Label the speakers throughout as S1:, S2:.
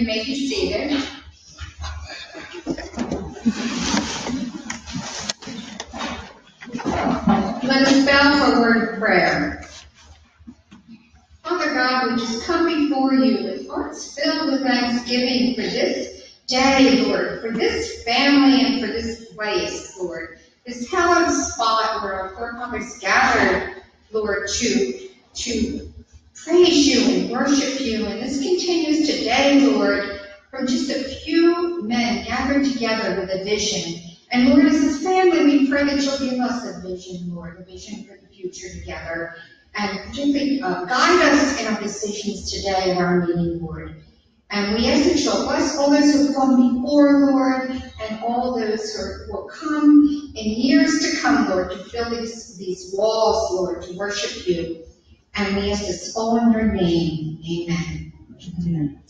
S1: You may be seated. Let us bow for a word of prayer. Father God, we just come before you with hearts filled with thanksgiving for this day, Lord, for this family and for this place, Lord, this hallowed spot where our forefathers gathered, Lord, to praise you and worship you. And this continues today, Lord, from just a few men gathered together with a vision. And Lord, as a family, we pray that you'll give us a vision, Lord, a vision for the future together. And gently guide us in our decisions today in our meeting, Lord. And we ask that you'll bless all those who have come before, Lord, and all those who will come in years to come, Lord, to fill these walls, Lord, to worship you. And we ask this all in your name. Amen. Amen.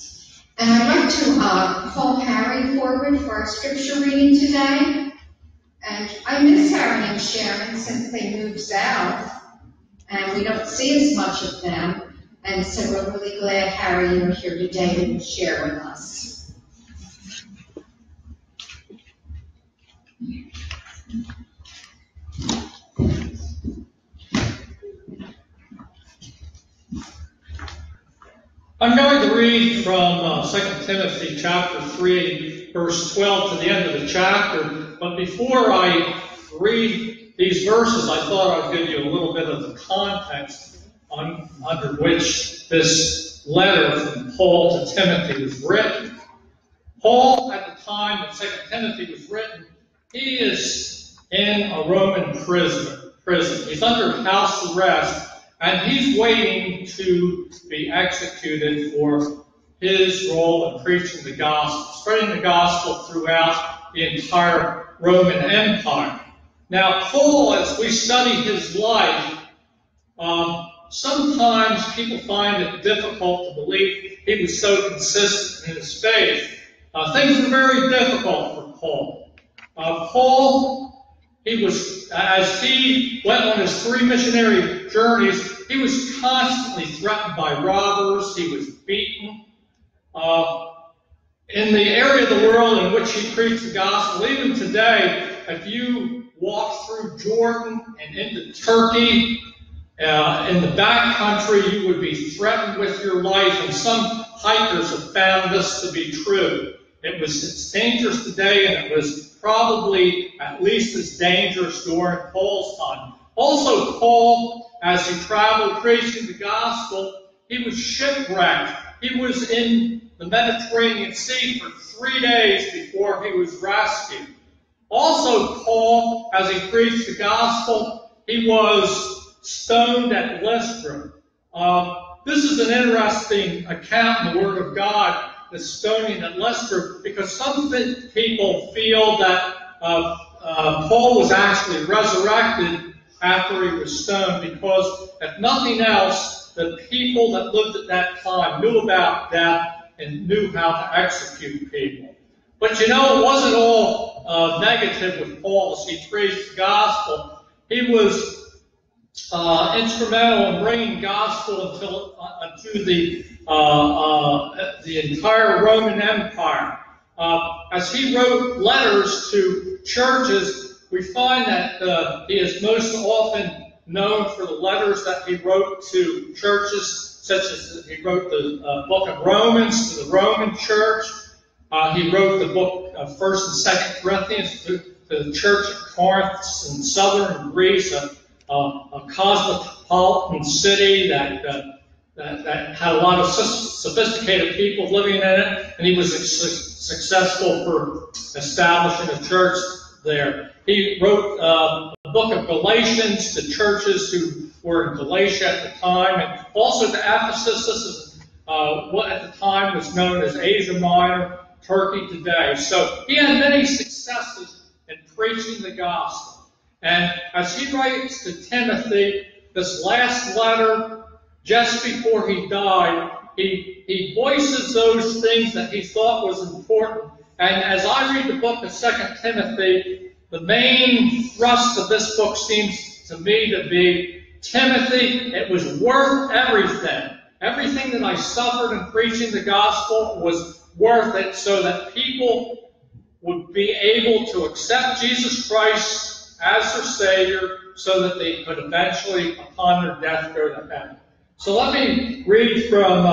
S1: And I'd like to call Harry forward for our scripture reading today. And I miss Harry and Sharon since they moved south, and we don't see as much of them. And so we're really glad, Harry, you're here today to share with us.
S2: I'm going to read from 2 Timothy chapter 3, verse 12 to the end of the chapter. But before I read these verses, I thought I'd give you a little bit of the context under which this letter from Paul to Timothy was written. Paul, at the time that 2 Timothy was written, he is in a Roman prison. He's under house arrest. And he's waiting to be executed for his role in preaching the gospel, spreading the gospel throughout the entire Roman Empire. Now, Paul, as we study his life, sometimes people find it difficult to believe he was so consistent in his faith. Things were very difficult for Paul. He was, as he went on his 3 missionary journeys, he was constantly threatened by robbers. He was beaten. In the area of the world in which he preached the gospel, even today, if you walk through Jordan and into Turkey, in the back country, you would be threatened with your life, and some hikers have found this to be true. It's dangerous today, and it was probably at least as dangerous during Paul's time. Also, Paul, as he traveled preaching the gospel, he was shipwrecked. He was in the Mediterranean Sea for 3 days before he was rescued. Also, Paul, as he preached the gospel, he was stoned at Lystra. this is an interesting account in the Word of God that's stoning at Lystra, because some people feel that Paul was actually resurrected after he was stoned, because if nothing else, the people that lived at that time knew about death and knew how to execute people. But you know, it wasn't all negative with Paul as he preached the gospel. He was instrumental in bringing gospel to the entire Roman Empire. As he wrote letters to churches, we find that he is most often known for the letters that he wrote to churches, such as he wrote the book of Romans to the Roman church. He wrote the book of 1st and 2nd Corinthians to the church of Corinth in southern Greece, a cosmopolitan city that had a lot of sophisticated people living in it, and he was successful for establishing a church there. He wrote the book of Galatians to churches who were in Galatia at the time, and also to Ephesus. This is what at the time was known as Asia Minor, Turkey today. So he had many successes in preaching the gospel. And as he writes to Timothy, this last letter, just before he died, he voices those things that he thought was important. And as I read the book of 2 Timothy, the main thrust of this book seems to me to be, Timothy, it was worth everything. Everything that I suffered in preaching the gospel was worth it, so that people would be able to accept Jesus Christ as their Savior, so that they could eventually, upon their death, go to heaven. So let me read from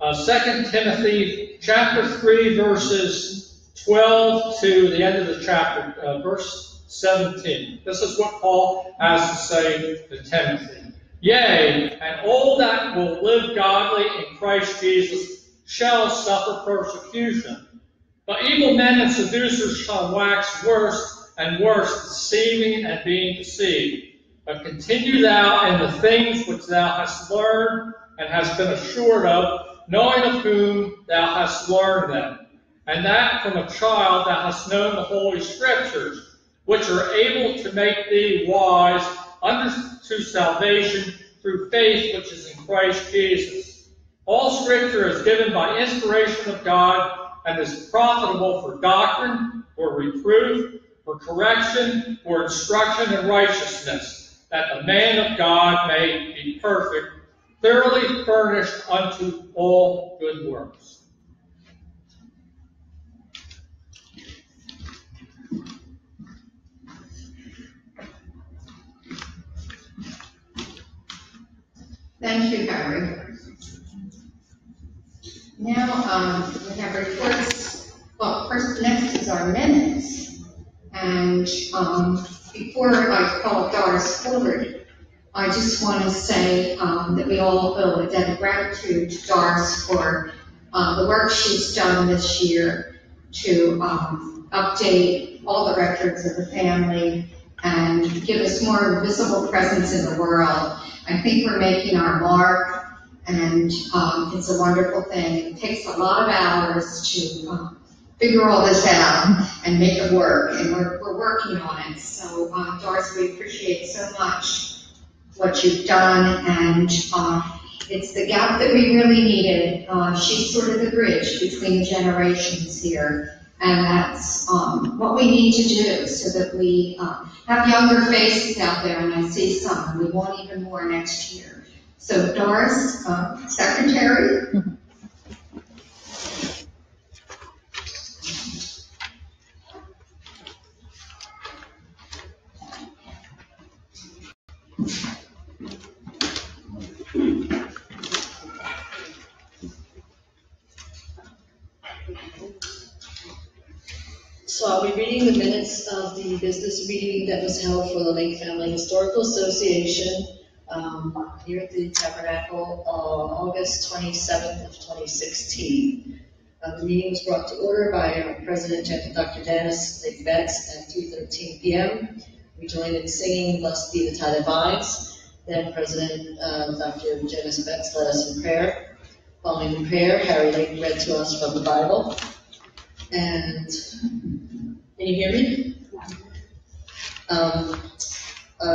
S2: 2 Timothy chapter 3, verses 12 to the end of the chapter, verse 17. This is what Paul has to say to Timothy. Yea, and all that will live godly in Christ Jesus shall suffer persecution. But evil men and seducers shall wax worse and worse, deceiving and being deceived. But continue thou in the things which thou hast learned and hast been assured of, knowing of whom thou hast learned them, and that from a child thou hast known the Holy Scriptures, which are able to make thee wise unto salvation through faith which is in Christ Jesus. All Scripture is given by inspiration of God, and is profitable for doctrine, for reproof, for correction, for instruction in righteousness, that the man of God may be perfect, thoroughly furnished unto all good works.
S1: Thank you, Harry. Now, we have reports. Well, first, next is our minutes. And before I call Doris forward, I just want to say that we all owe a debt of gratitude to Doris for the work she's done this year to update all the records of the family and give us more visible presence in the world. I think we're making our mark. And it's a wonderful thing. It takes a lot of hours to figure all this out and make it work, and we're working on it. So, Doris, we appreciate so much what you've done, and it's the gap that we really needed. She's sort of the bridge between the generations here, and that's what we need to do so that we have younger faces out there, and I see some, and we want even more next year. So Doris, Secretary.
S3: So I'll be reading the minutes of the business meeting that was held for the Lake Family Historical Association here at the Tabernacle on August 27th of 2016. The meeting was brought to order by our President, Dr. Dennis Lake Betts at 3:13 p.m. We joined in singing Blessed Be the Tide of Vines. Then President Dr. Janice Betts led us in prayer. Following the prayer, Harry Lake read to us from the Bible. And, can you hear me?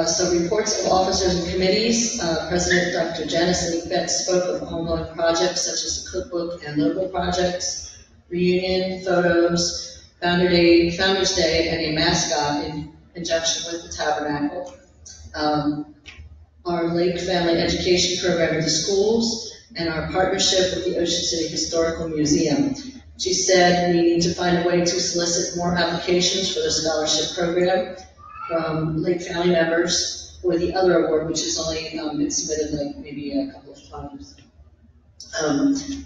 S3: So reports of officers and committees. President Dr. Janice Lake Betts spoke of ongoing projects such as the cookbook and local projects, reunion, photos, Founders Day, and a mascot in conjunction with the Tabernacle. Our Lake Family Education Program in the schools, and our partnership with the Ocean City Historical Museum. She said we need to find a way to solicit more applications for the scholarship program from Lake Family members, or the other award, which has only been submitted like maybe a couple of times.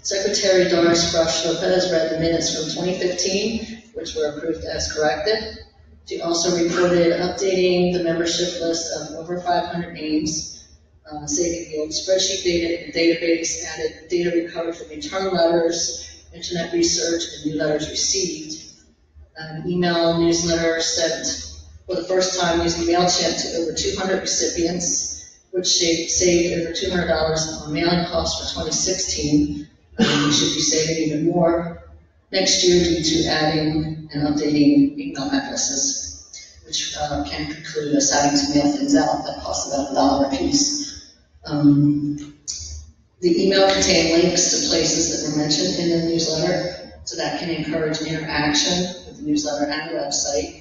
S3: Secretary Doris Brush Lopez read the minutes from 2015, which were approved as corrected. She also reported updating the membership list of over 500 names, saving the old spreadsheet database, added data recovered from return letters, internet research, and new letters received. An email newsletter sent for the first time using MailChimp to over 200 recipients, which saved over $200 on mailing costs for 2016. We should be saving even more next year due to adding and updating email addresses, which can conclude us having to mail things out that cost about $1 a piece. The email contained links to places that were mentioned in the newsletter, so that can encourage interaction with the newsletter and the website.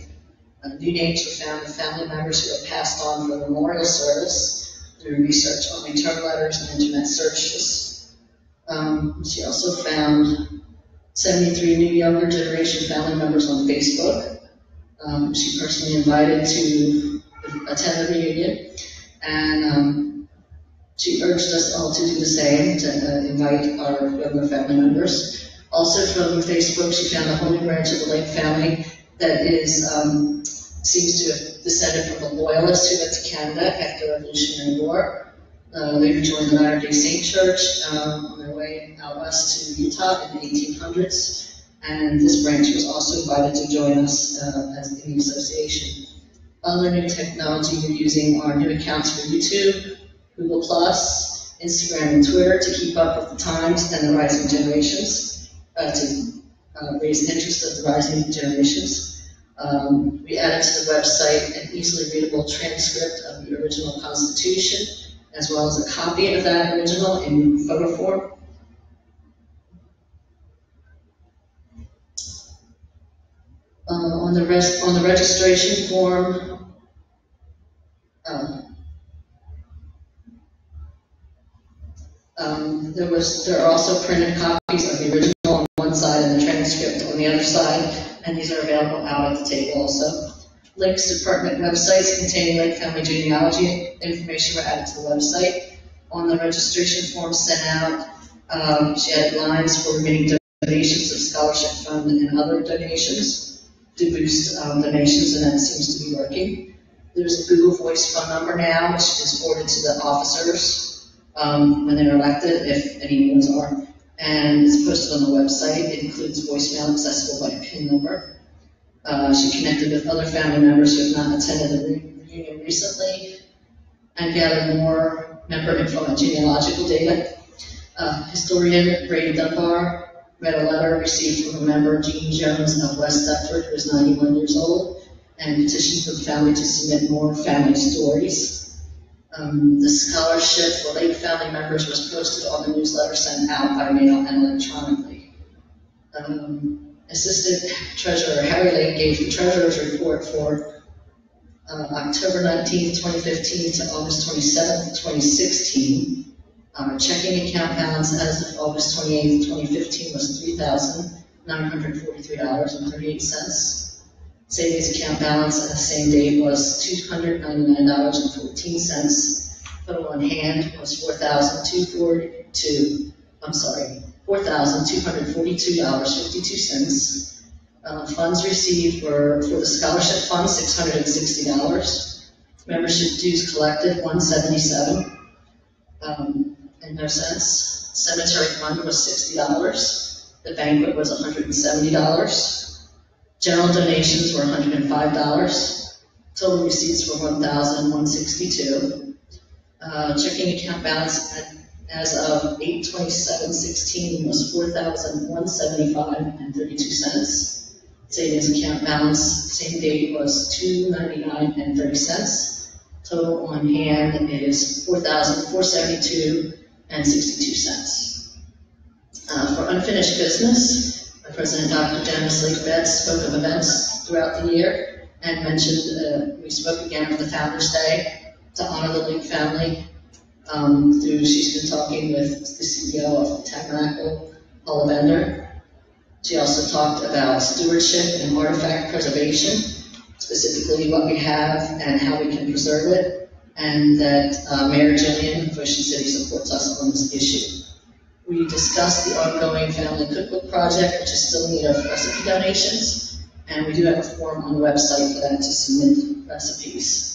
S3: New names were found of family members who had passed on for the memorial service through research on return letters and internet searches. She also found 73 new younger generation family members on Facebook. She personally invited to attend the reunion, and she urged us all to do the same, to invite our younger family members. Also from Facebook, she found a whole new branch of the Lake family that is seems to have descended from the Loyalists who went to Canada after the Revolutionary War. Later joined the Latter-day Saint Church on their way out west to Utah in the 1800s. And this branch was also invited to join us as in the association. Other new technology we're using are new accounts for YouTube, Google+, Instagram, and Twitter to keep up with the times and the rising generations, to raise interest of the rising generations. We added to the website an easily readable transcript of the original Constitution, as well as a copy of that original in photo form. On the registration form, there are also printed copies of the original on one side and the transcript on the other side, and these are available out at the table also. Lake's department websites containing Lake Family genealogy information were added to the website. On the registration form sent out, she added lines for remaining donations of scholarship fund and other donations to boost donations, and that seems to be working. There's a Google Voice phone number now, which is forwarded to the officers when they're elected, if any new ones are, and it's posted on the website. It includes voicemail accessible by PIN number. She connected with other family members who have not attended the reunion recently and gathered more member info and genealogical data. Historian Brady Dunbar read a letter received from a member, Jean Jones of West Deptford, who is 91 years old, and petitioned for the family to submit more family stories. The scholarship for Lake family members was posted on the newsletter sent out by mail and electronically. Assistant Treasurer Harry Lake gave the Treasurer's report for October 19th, 2015 to August 27th, 2016. Our checking account balance as of August 28th, 2015 was $3,943.38. Savings account balance at the same date was $299.14. Total on hand was $4,242.52. Funds received were for the scholarship fund, $660. Membership dues collected, $177. And no cents. Cemetery fund was $60. The banquet was $170. General donations were $105. Total receipts were $1,162. Checking account balance as of 8/27/16 was $4,175.32. Savings account balance, same date, was $299.30. Total on hand is $4,472.62. For unfinished business, President Dr. Janice Lake Betts spoke of events throughout the year and mentioned, we spoke again on the Founders Day to honor the Lake family. She's been talking with the CEO of Tabernacle, Paula Bender. She also talked about stewardship and artifact preservation, specifically what we have and how we can preserve it, and that Mayor Jillian of Ocean City supports us on this issue. We discussed the ongoing family cookbook project, which is still in need of recipe donations, and we do have a form on the website for that to submit recipes.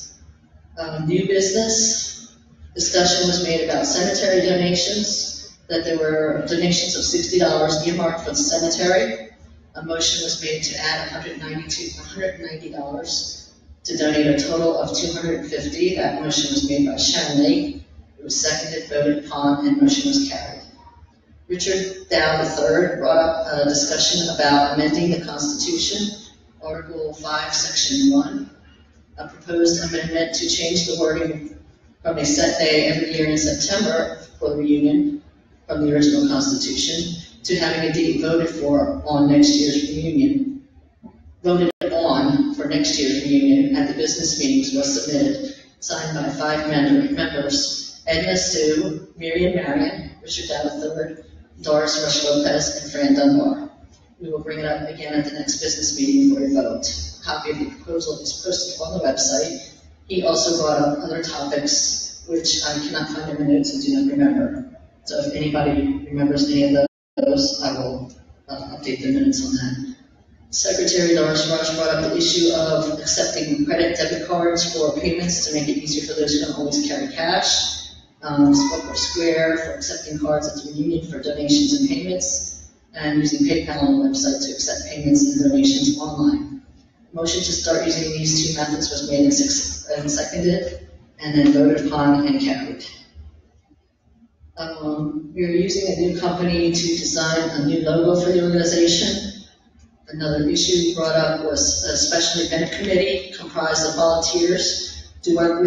S3: New business, discussion was made about cemetery donations, that there were donations of $60 earmarked for the cemetery. A motion was made to add $190 to donate a total of $250. That motion was made by Sharon Lake. It was seconded, voted upon, and motion was carried. Richard Dow III brought up a discussion about amending the Constitution, Article 5, Section 1, a proposed amendment to change the wording from a set day every year in September for the reunion from the original Constitution to having a date voted for on next year's reunion. Voted on for next year's reunion at the business meetings was submitted, signed by 5 members, Edna Sue, Miriam Marion, Richard Dow III, Doris Rush Lopez, and Fran Dunbar. We will bring it up again at the next business meeting for a vote. A copy of the proposal is posted on the website. He also brought up other topics, which I cannot find in the notes and do not remember. So if anybody remembers any of those, I will update the minutes on that. Secretary Doris Rush brought up the issue of accepting credit debit cards for payments to make it easier for those who don't always carry cash. Spoke for Square for accepting cards at the reunion for donations and payments, and using PayPal on the website to accept payments and donations online. Motion to start using these two methods was made and seconded, and then voted upon and carried. We are using a new company to design a new logo for the organization. Another issue brought up was a special event committee comprised of volunteers to work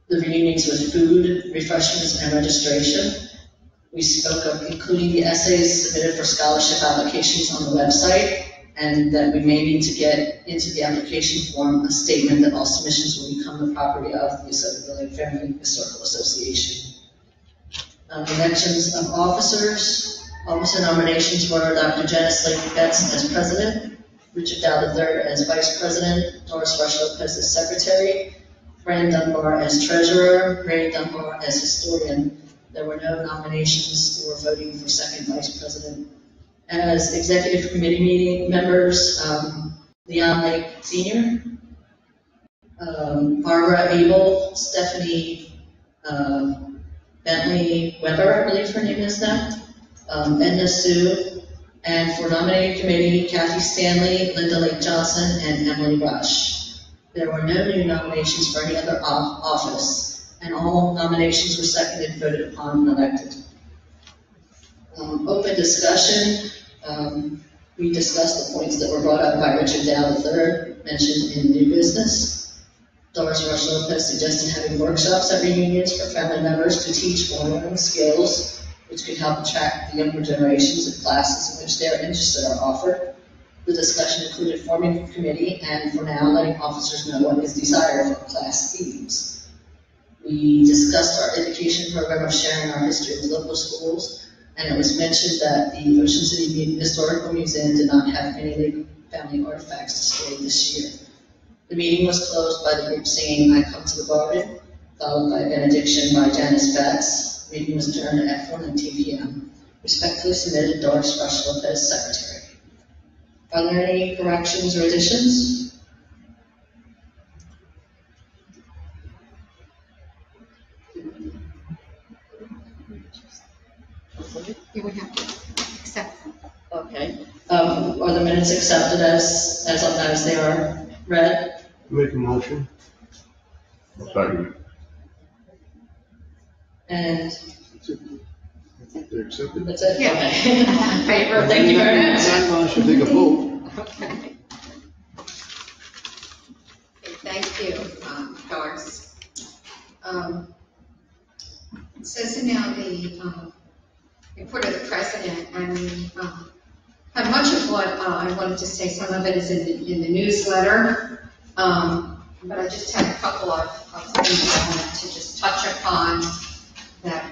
S3: the reunions with food, refreshments, and registration. We spoke of including the essays submitted for scholarship applications on the website, and that we may need to get into the application form a statement that all submissions will become the property of the Lake Family Historical Association. Elections of officers. Officer nominations were Dr. Janice Lake Betts as president, Richard Dow III as vice president, Doris Rush Lopez as secretary, Fran Dunbar as treasurer, Ray Dunbar as historian. There were no nominations or voting for second vice president. As executive committee meeting members, Leon Lake Sr., Barbara Abel, Stephanie Bentley Weber, I believe her name is now, Edna Sue, and for nominating committee, Kathy Stanley, Linda Lake Johnson, and Emily Rush. There were no new nominations for any other office, and all nominations were seconded, voted upon, and elected. Open discussion. We discussed the points that were brought up by Richard Dow III, mentioned in new business. Doris Rush Lopez suggested having workshops at reunions for family members to teach learning skills, which could help attract the younger generations of classes in which they are interested are offered. The discussion included forming a committee and, for now, letting officers know what is desired for class themes. We discussed our education program of sharing our history with local schools, and it was mentioned that the Ocean City Historical Museum did not have any Lake family artifacts displayed this year. The meeting was closed by the group singing "I Come to the Garden," followed by a benediction by Janice Betts. The meeting was adjourned at 4:19 p.m. Respectfully submitted, Doris Rush Lopez, Secretary. Are there any corrections or additions?
S1: You would have to accept them.
S3: Okay. Are the minutes accepted as they are read?
S4: Make a motion. Second.
S3: And
S4: I think they're accepted.
S3: that's it?
S1: Yeah.
S3: Okay.
S1: Favor.
S3: Thank you very much.
S4: Now I should take a vote.
S1: Okay. Thank you, Doris. It says now the report of the president, and have much of what I wanted to say. Some of it is in the newsletter, but I just had a couple of things I wanted to just touch upon that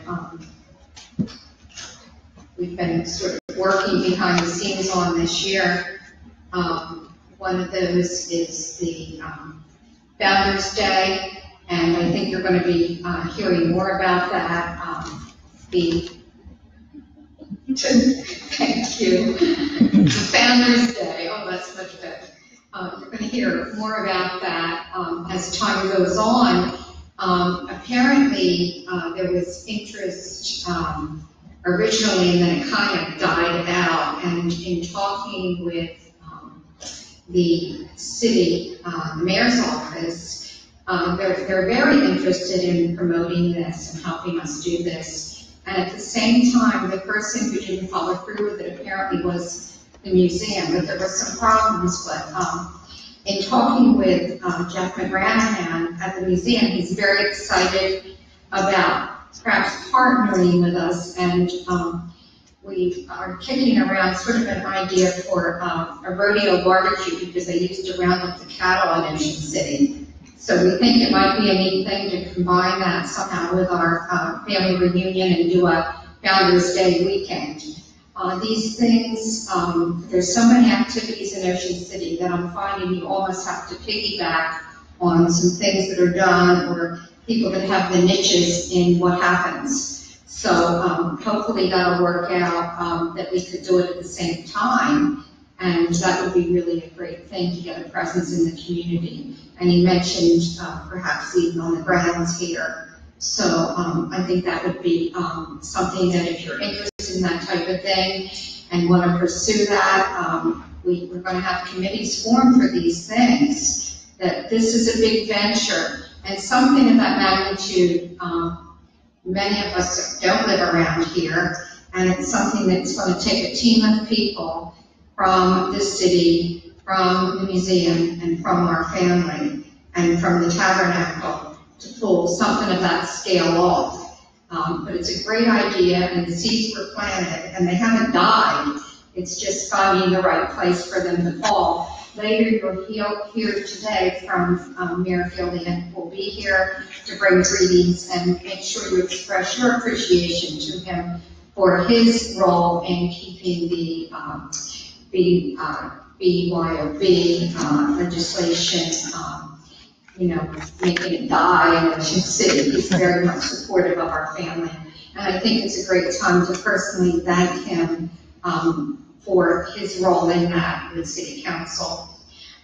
S1: we've been sort of working behind the scenes on this year. One of those is the Founders Day, and I think you're going to be hearing more about that. Thank you. Founders Day, oh, that's much better. You're going to hear more about that as time goes on. Apparently, there was interest originally, and then it kind of died out. And in talking with the city, the mayor's office, they're very interested in promoting this and helping us do this. And at the same time, the person who didn't follow through with it apparently was the museum, but there were some problems. But in talking with Jeff McGranahan at the museum, he's very excited about perhaps partnering with us, and we are kicking around sort of an idea for a rodeo barbecue, because they used to round up the cattle in Ocean City. So we think it might be a neat thing to combine that somehow with our family reunion and do a Founders Day weekend. These things, there's so many activities in Ocean City that I'm finding you almost have to piggyback on some things that are done, or people that have the niches in what happens. So hopefully that'll work out, that we could do it at the same time, and that would be really a great thing to get a presence in the community. And he mentioned perhaps even on the grounds here. So I think that would be something that if you're interested in that type of thing and want to pursue that, we're going to have committees formed for these things. That this is a big venture, and something of that magnitude, many of us don't live around here, and it's something that's going to take a team of people from the city, from the museum, and from our family, and from the tabernacle to pull something of that scale off. But it's a great idea, and the seeds were planted, and they haven't died. It's just finding the right place for them to fall. Later, you'll hear today from Mayor Gillian, who will be here to bring greetings and make sure you express your appreciation to him for his role in keeping the BYOB legislation, making it die in Ocean City. He's very much supportive of our family. And I think it's a great time to personally thank him for his role in that with City Council.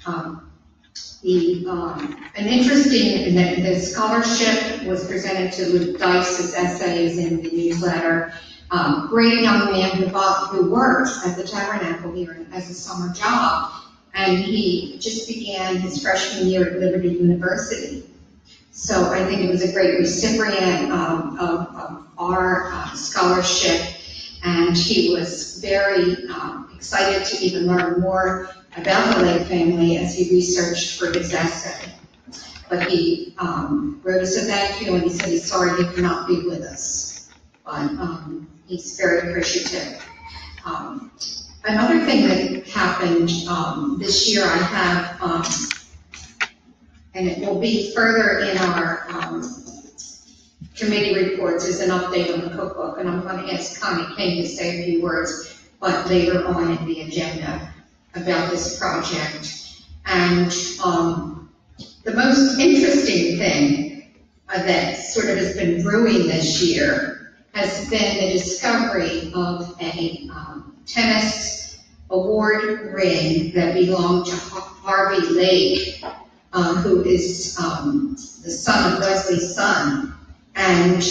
S1: An interesting, the scholarship was presented to Luke Dice's essays in the newsletter. Great young man who works at the Tabernacle here as a summer job, and he just began his freshman year at Liberty University. So I think it was a great recipient of our scholarship, and he was very excited to even learn more about the Lake family as he researched for his essay. But he wrote us a thank you, and he said he's sorry he could not be with us. But he's very appreciative. Another thing that happened this year, I have, and it will be further in our committee reports, is an update on the cookbook. And I'm going to ask Connie King to say a few words, but later on in the agenda about this project. And the most interesting thing that sort of has been brewing this year has been the discovery of a tennis award ring that belonged to Harvey Lake, who is the son of Wesley's son, and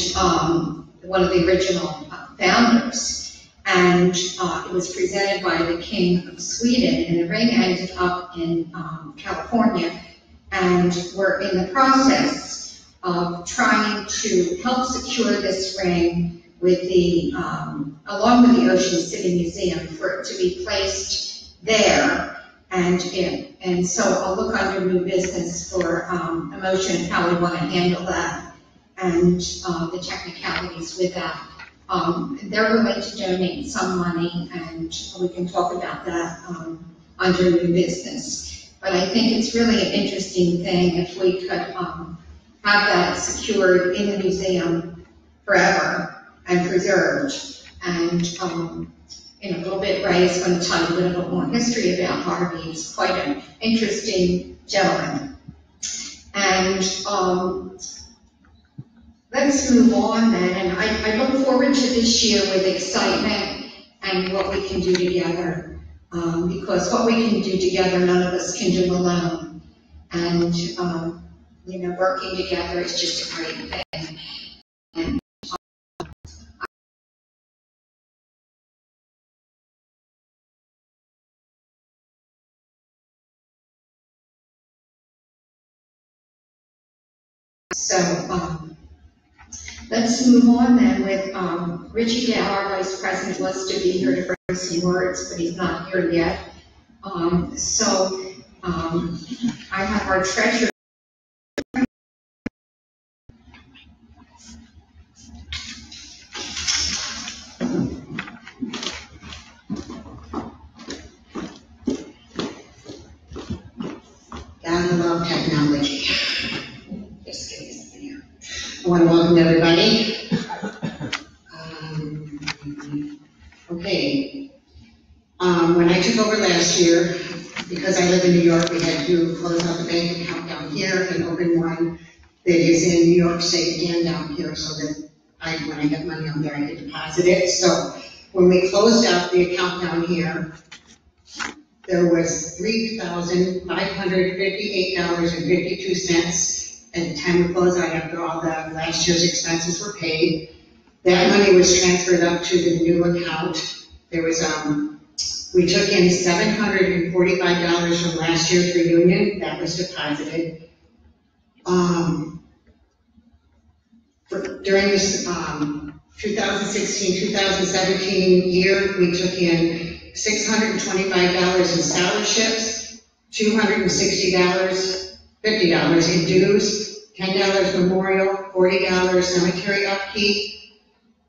S1: one of the original founders. And it was presented by the King of Sweden, and the ring ended up in California. And we're in the process of trying to help secure this ring with the, along with the Ocean City Museum, for it to be placed there. And so I'll look under new business for a motion of how we want to handle that and the technicalities with that. They're willing to donate some money, and we can talk about that under new business. But I think it's really an interesting thing if we could have that secured in the museum forever and preserved. And in a little bit, Ray is going to tell you a little bit more history about Harvey. He's quite an interesting gentleman. And let's move on then. And I look forward to this year with excitement and what we can do together. Because what we can do together, none of us can do alone. And, you know, working together is just a great thing. And, so, let's move on then with Richie Dow, our Vice President, wants to be here to bring some words, but he's not here yet. I have our treasurer.
S5: Gotta love technology. Just give me a second here. I want to welcome everybody. Okay. When I took over last year, because I live in New York, we had to close out the bank account down here and open one that is in New York State again down here, so that when I get money on there, I can deposit it. So when we closed out the account down here, there was $3,558.52 at the time we closed out after all the last year's expenses were paid. That money was transferred up to the new account. There was, we took in $745 from last year's reunion, that was deposited. During this 2016-2017 year, we took in $625 in scholarships, $260, $50 in dues, $10 memorial, $40 cemetery upkeep,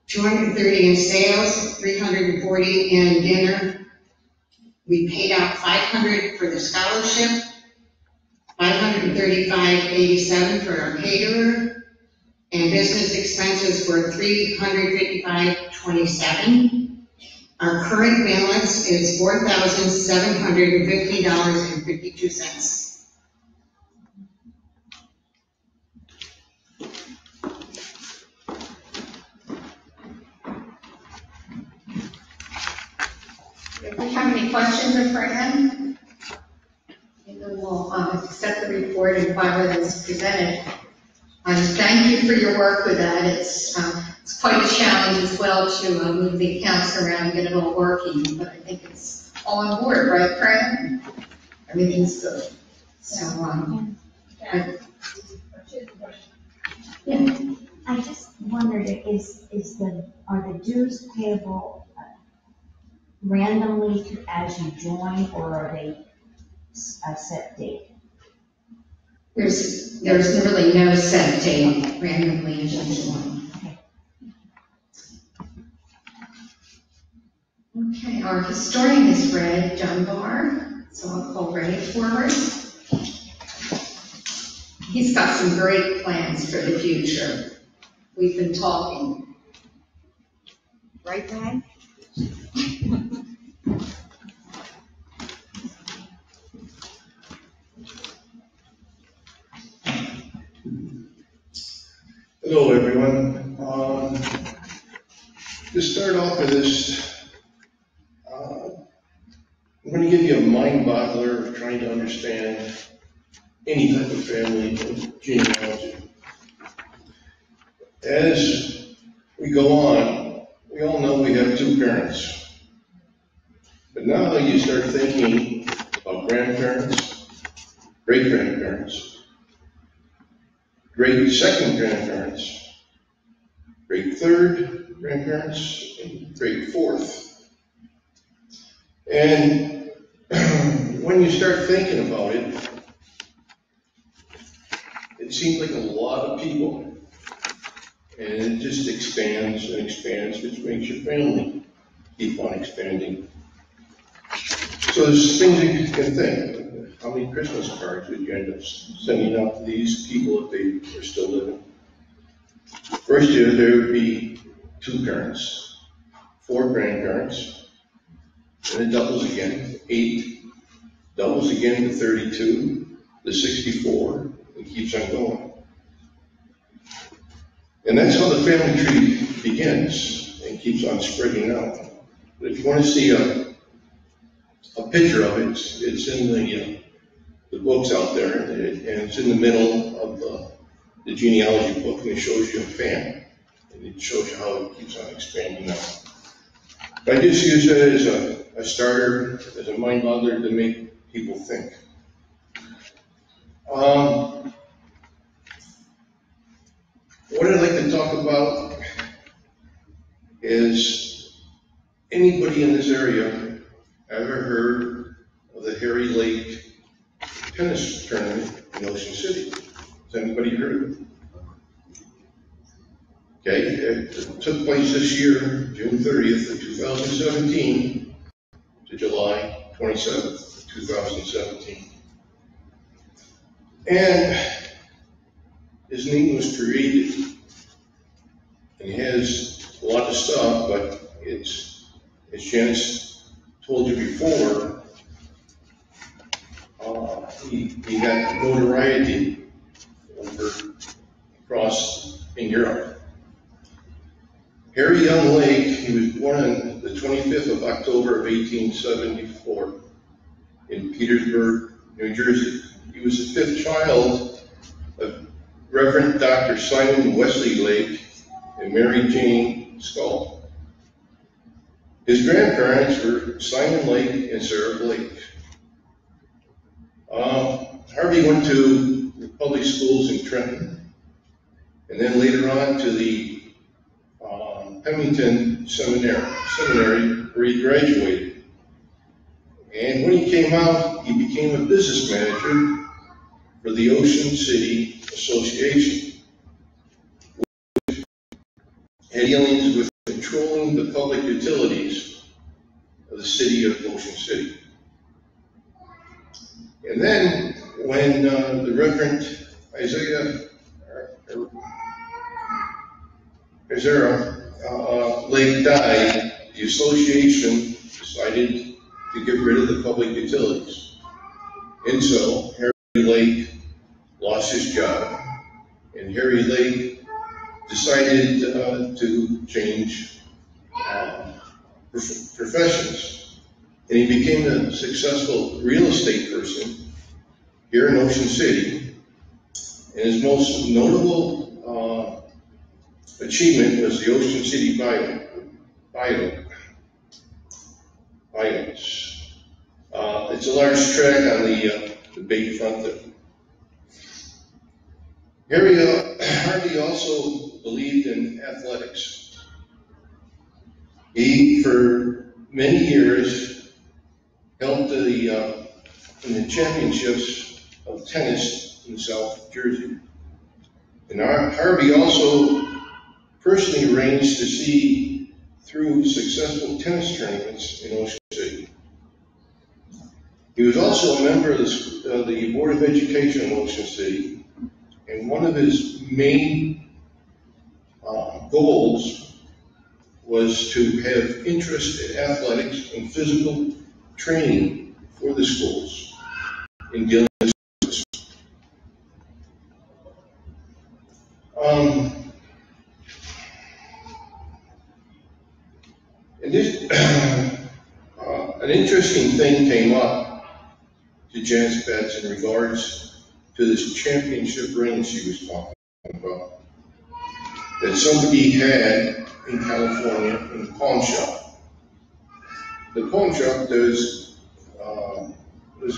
S5: $230 in sales, $340 in dinner. We paid out $500 for the scholarship, $535.87 for our caterer, and business expenses were $355.27. Our current balance is $4,750.52.
S1: If we have any questions of Fran, then we'll accept the report and file it as presented. Thank you for your work with that. It's quite a challenge as well to move the accounts around and get it all working, but I think it's all on board, right, Fran? Everything's good. So,
S6: Yeah, I just wondered, are the dues payable randomly as you join, or are they a set date?
S1: there's really no set date, randomly as usual. Okay, our historian is Red Dunbar, so I'll call Ray forward. He's got some great plans for the future. We've been talking. Right, Ray?
S4: Hello, everyone. To start off with this, I'm going to give you a mind boggler of trying to understand any type of family genealogy. As we go on, we all know we have two parents. But now you start thinking about grandparents, great-grandparents, grade second grandparents, grade third grandparents, and grade fourth. And when you start thinking about it, it seems like a lot of people. And it just expands and expands, which makes your family keep on expanding. So there's things that you can think. How many Christmas cards would you end up sending out to these people if they were still living? First year, there would be 2 parents, 4 grandparents, and it doubles again, 8, doubles again to 32, to 64, and keeps on going. And that's how the family tree begins and keeps on spreading out. But if you want to see a picture of it, it's in the books out there, and it's in the middle of the genealogy book, and it shows you a fan, and it shows you how it keeps on expanding out. But I just use that as a starter, as a mind boggler to make people think. What I'd like to talk about is, anybody in this area ever heard of the Harry Lake tennis tournament in Ocean City? Has anybody heard of it? Okay, it took place this year, June 30th of 2017 to July 27th of 2017. And his name was created, and he has a lot of stuff, but it's, as Janice told you before, he got notoriety across in Europe. Harry Young Lake, he was born on the 25th of October of 1874 in Petersburg, New Jersey. He was the 5th child of Reverend Dr. Simon Wesley Lake and Mary Jane Skull. His grandparents were Simon Lake and Sarah Blake. Harvey went to the public schools in Trenton, and then later on to the Pemberton Seminary, where he graduated. And when he came out, he became a business manager for the Ocean City Association, which had dealings with controlling the public utilities of the city of Ocean City. And then, when the Reverend Isaiah Lake died, the association decided to get rid of the public utilities. And so, Harry Lake lost his job, and Harry Lake decided to change professions. And he became a successful real estate person here in Ocean City. And his most notable achievement was the Ocean City Viaduct. It's a large track on the bayfront there. Harvey also believed in athletics. He, for many years, helped in the championships of tennis in South Jersey. And Harvey also personally arranged to see through successful tennis tournaments in Ocean City. He was also a member of the Board of Education in Ocean City, and one of his main goals was to have interest in athletics and physical training for the schools in dealing with sports. And this, an interesting thing came up to Janice Betts in regards to this championship ring she was talking about, that somebody had in California in the pawn shop. The pawn shop was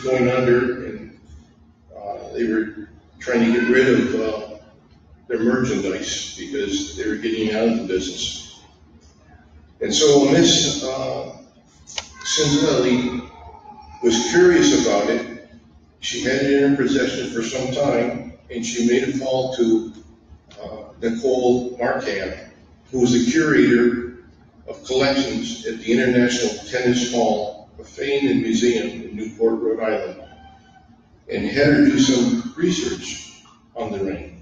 S4: going under, and they were trying to get rid of their merchandise because they were getting out of the business. And so Miss Cinzelli was curious about it. She had it in her possession for some time, and she made a call to Nicole Markham, who was the curator of collections at the International Tennis Hall of Fame and Museum in Newport, Rhode Island, and had her do some research on the ring.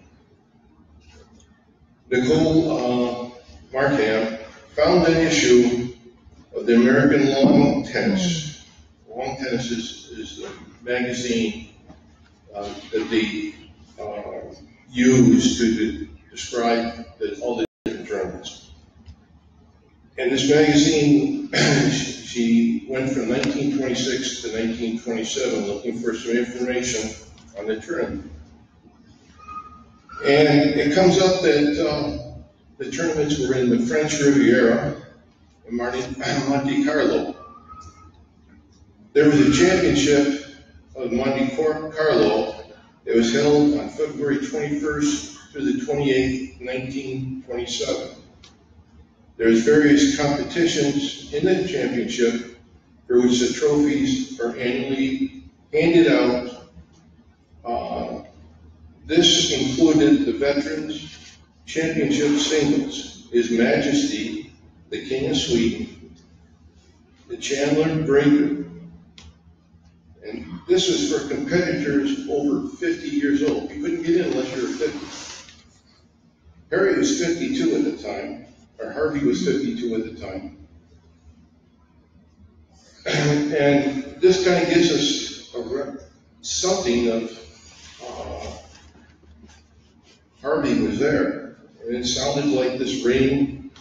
S4: Nicole Markham found an issue of the American Lawn Tennis. Lawn Tennis is the magazine that they use to describe all the different tournaments. And this magazine, she went from 1926 to 1927 looking for some information on the tournament. And it comes up that the tournaments were in the French Riviera and Monte Carlo. There was a championship of Monte Carlo that was held on February 21st through the 28th, 1927. There's various competitions in the championship for which the trophies are annually handed out. This included the Veterans Championship Singles, His Majesty, the King of Sweden, the Chandler Breaker, and this was for competitors over 50 years old. You couldn't get in unless you were 50. Harry was 52 at the time, or Harvey was 52 at the time. And this kind of gives us something of Harvey was there. And it sounded like this ring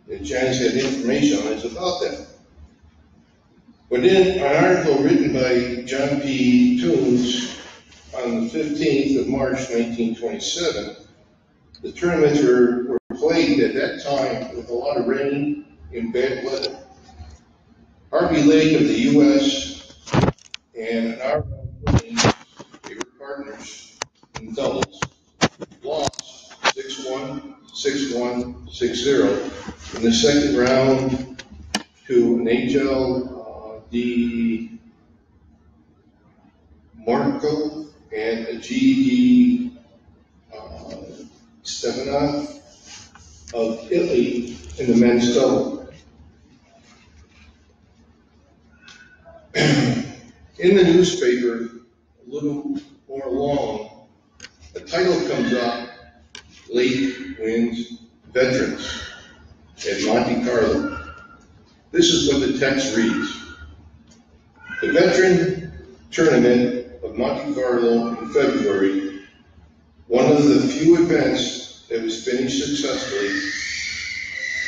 S4: that Janice had information on is about that. But in an article written by John P. Toombs on the 15th of March, 1927, the tournaments were played at that time with a lot of rain and bad weather. Harvey Lake of the U.S. and our they were partners in doubles, lost 6-1, 6-1, 6-0 in the second round to an HL D. Marco and a G.E. Stefanov of Italy in the men's double. In the newspaper, a little more long, a title comes up, Lake wins Veterans at Monte Carlo. This is what the text reads. The Veteran Tournament of Monte Carlo in February, one of the few events that was finished successfully,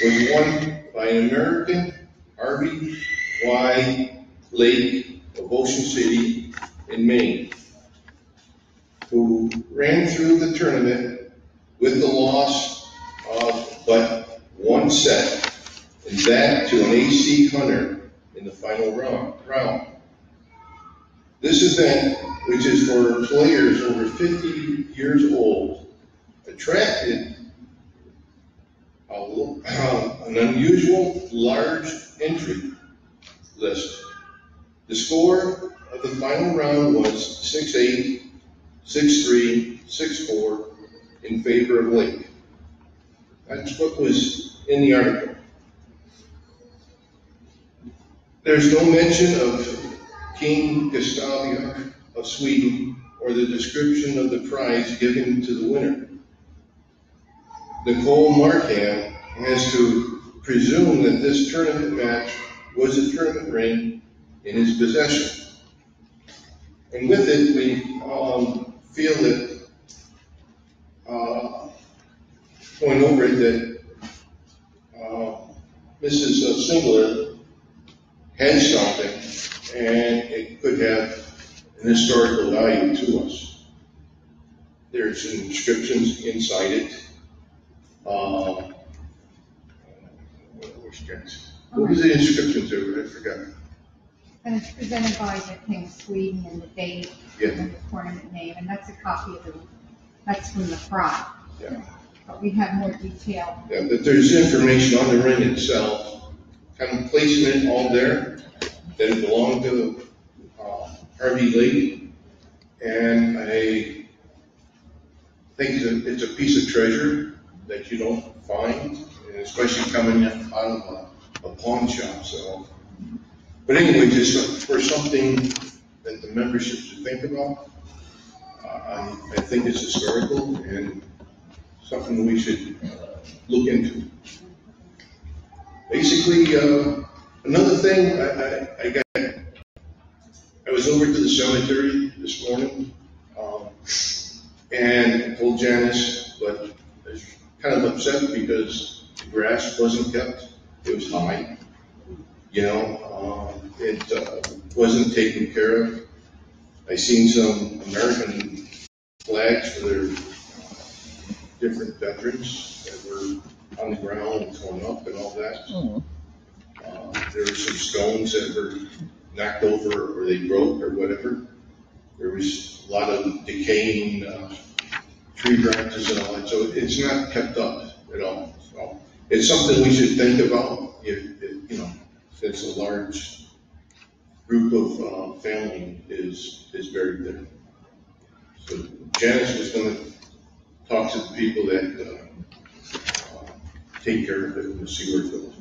S4: was won by an American, Harvey Y. Lake of Ocean City in Maine, who ran through the tournament with the loss of but one set, and that to an AC Hunter in the final round. This event, which is for players over 50 years old, attracted an unusual large entry list. The score of the final round was 6-8, 6-3, 6-4 in favor of Lake. That's what was in the article. There's no mention of King Gustav of Sweden or the description of the prize given to the winner. Nicole Markham has to presume that this tournament match was a tournament ring in his possession. And with it, we feel that, going over it, that Mrs. Singler had something, and it could have an historical value to us. There's inscriptions inside it. What was the inscription to? I forgot.
S1: And it's presented by the King of Sweden and the date and the tournament name, and that's a copy of that's from the prize.
S6: But we have more detail.
S4: Yeah, but there's information on the ring itself, kind of placing it all there, that it belonged to Harvey Lake. And I think it's a piece of treasure that you don't find, and especially coming out of a pawn shop, so. But anyway, just for something that the membership should think about, I think it's historical and something we should look into. Basically, another thing, I was over to the cemetery this morning, and told Janice, but I was kind of upset because the grass wasn't kept. It was high, it wasn't taken care of. I seen some American flags for their different veterans that were on the ground and torn up and all that. There were some stones that were knocked over or they broke or whatever. There was a lot of decaying tree branches and all that, so it's not kept up at all. So it's something we should think about if since a large group of family is buried there. So Janice was going to talk to the people that take care of it and see where it goes.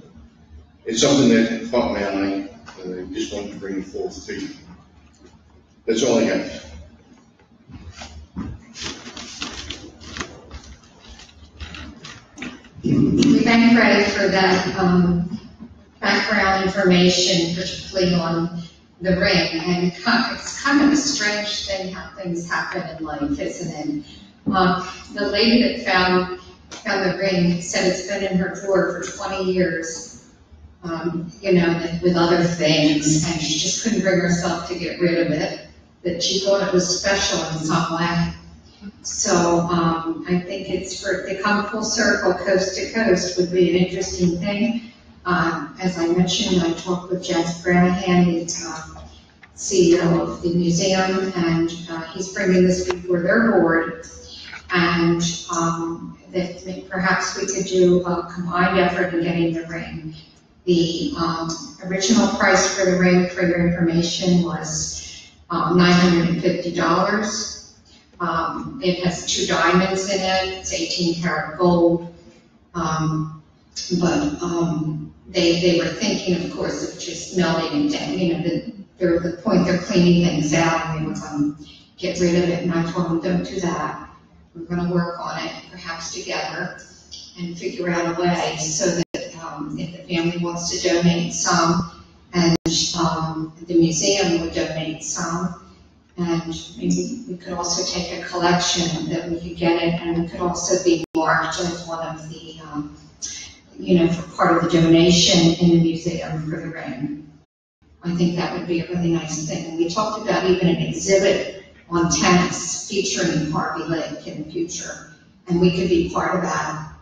S4: It's something that caught my eye, and I just wanted to bring it forth to you. That's all I have.
S1: We thank Ray for that background information, particularly on the ring. And it's kind of a strange thing how things happen in life, isn't it? The lady that found the ring said it's been in her drawer for 20 years, with other things, and she just couldn't bring herself to get rid of it, that she thought it was special in some way. So I think it's to come full circle, coast to coast, would be an interesting thing. As I mentioned, I talked with Jess Branahan, the CEO of the museum, and he's bringing this before their board. And that perhaps we could do a combined effort in getting the ring. The original price for the ring, for your information, was $950. It has 2 diamonds in it. It's 18 karat gold. But they were thinking, of course, of just melting it down. They're at the point they're cleaning things out, and they were going to get rid of it. And I told them, don't do that. We're going to work on it, perhaps together, and figure out a way so that if the family wants to donate some, and the museum would donate some, and maybe we could also take a collection that we could get it, and it could also be marked as one of the, for part of the donation in the museum for the ring. I think that would be a really nice thing. We talked about even an exhibit on tennis featuring Harvey Lake in the future, and we could be part of that,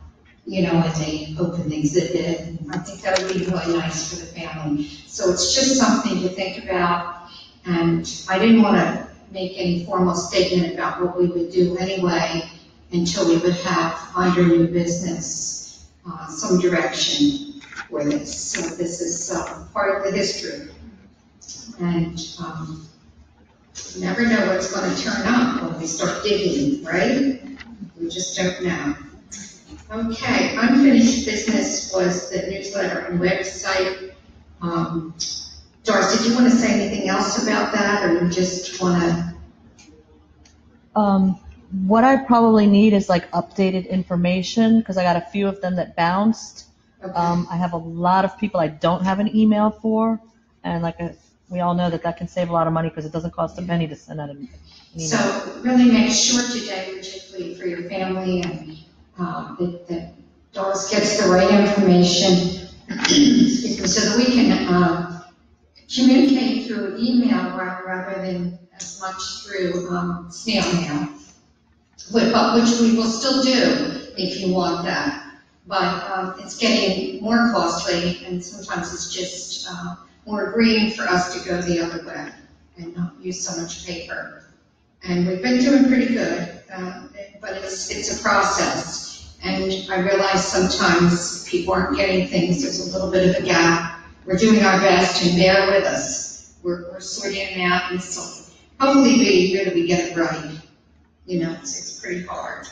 S1: as they open the exhibit. I think that would be really nice for the family. So it's just something to think about, and I didn't want to make any formal statement about what we would do anyway until we would have under new business some direction for this. So this is part of the history. And you never know what's going to turn up when we start digging, right? We just don't know. Okay, unfinished business was the newsletter and website. Doris, did you want to say anything else about that, or you just want to?
S7: What I probably need is updated information, because I got a few of them that bounced. Okay. I have a lot of people I don't have an email for, and we all know that can save a lot of money because it doesn't cost a penny to send out an email. So
S1: really make sure today, particularly for your family, and that Doris gets the right information, so that we can communicate through email rather than as much through snail mail, which we will still do if you want that. But it's getting more costly, and sometimes it's just more green for us to go the other way and not use so much paper. And we've been doing pretty good, but it's a process. And I realize sometimes people aren't getting things, there's a little bit of a gap. We're doing our best, and bear with us. We're sorting it out, and so hopefully we get it right. You know, it's pretty hard.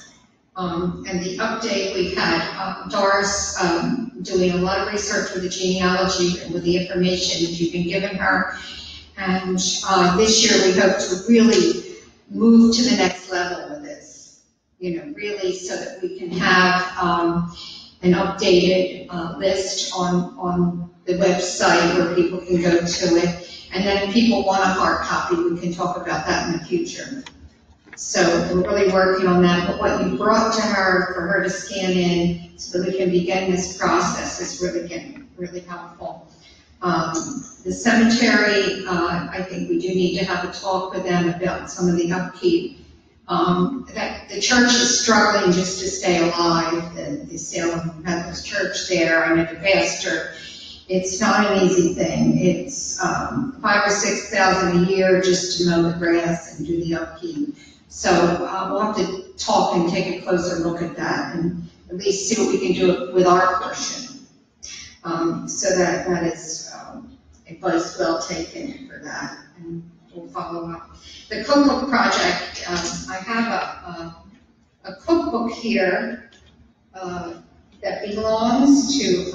S1: And the update, we've had Doris doing a lot of research with the genealogy and with the information that you've been giving her. And this year we hope to really move to the next level with this, you know, really so that we can have an updated list on the website where people can go to it. And then if people want a hard copy, we can talk about that in the future. So we're really working on that, but what you brought to her for her to scan in so that we can begin this process is really helpful. The cemetery, I think we do need to have a talk with them about some of the upkeep. That the church is struggling just to stay alive, the Salem Methodist Church there, I know the pastor. It's not an easy thing. It's $5,000 or $6,000 a year just to mow the grass and do the upkeep. So we'll have to talk and take a closer look at that and at least see what we can do with our portion. So that is advice well taken for that, and we'll follow up. The cookbook project, I have a cookbook here that belongs to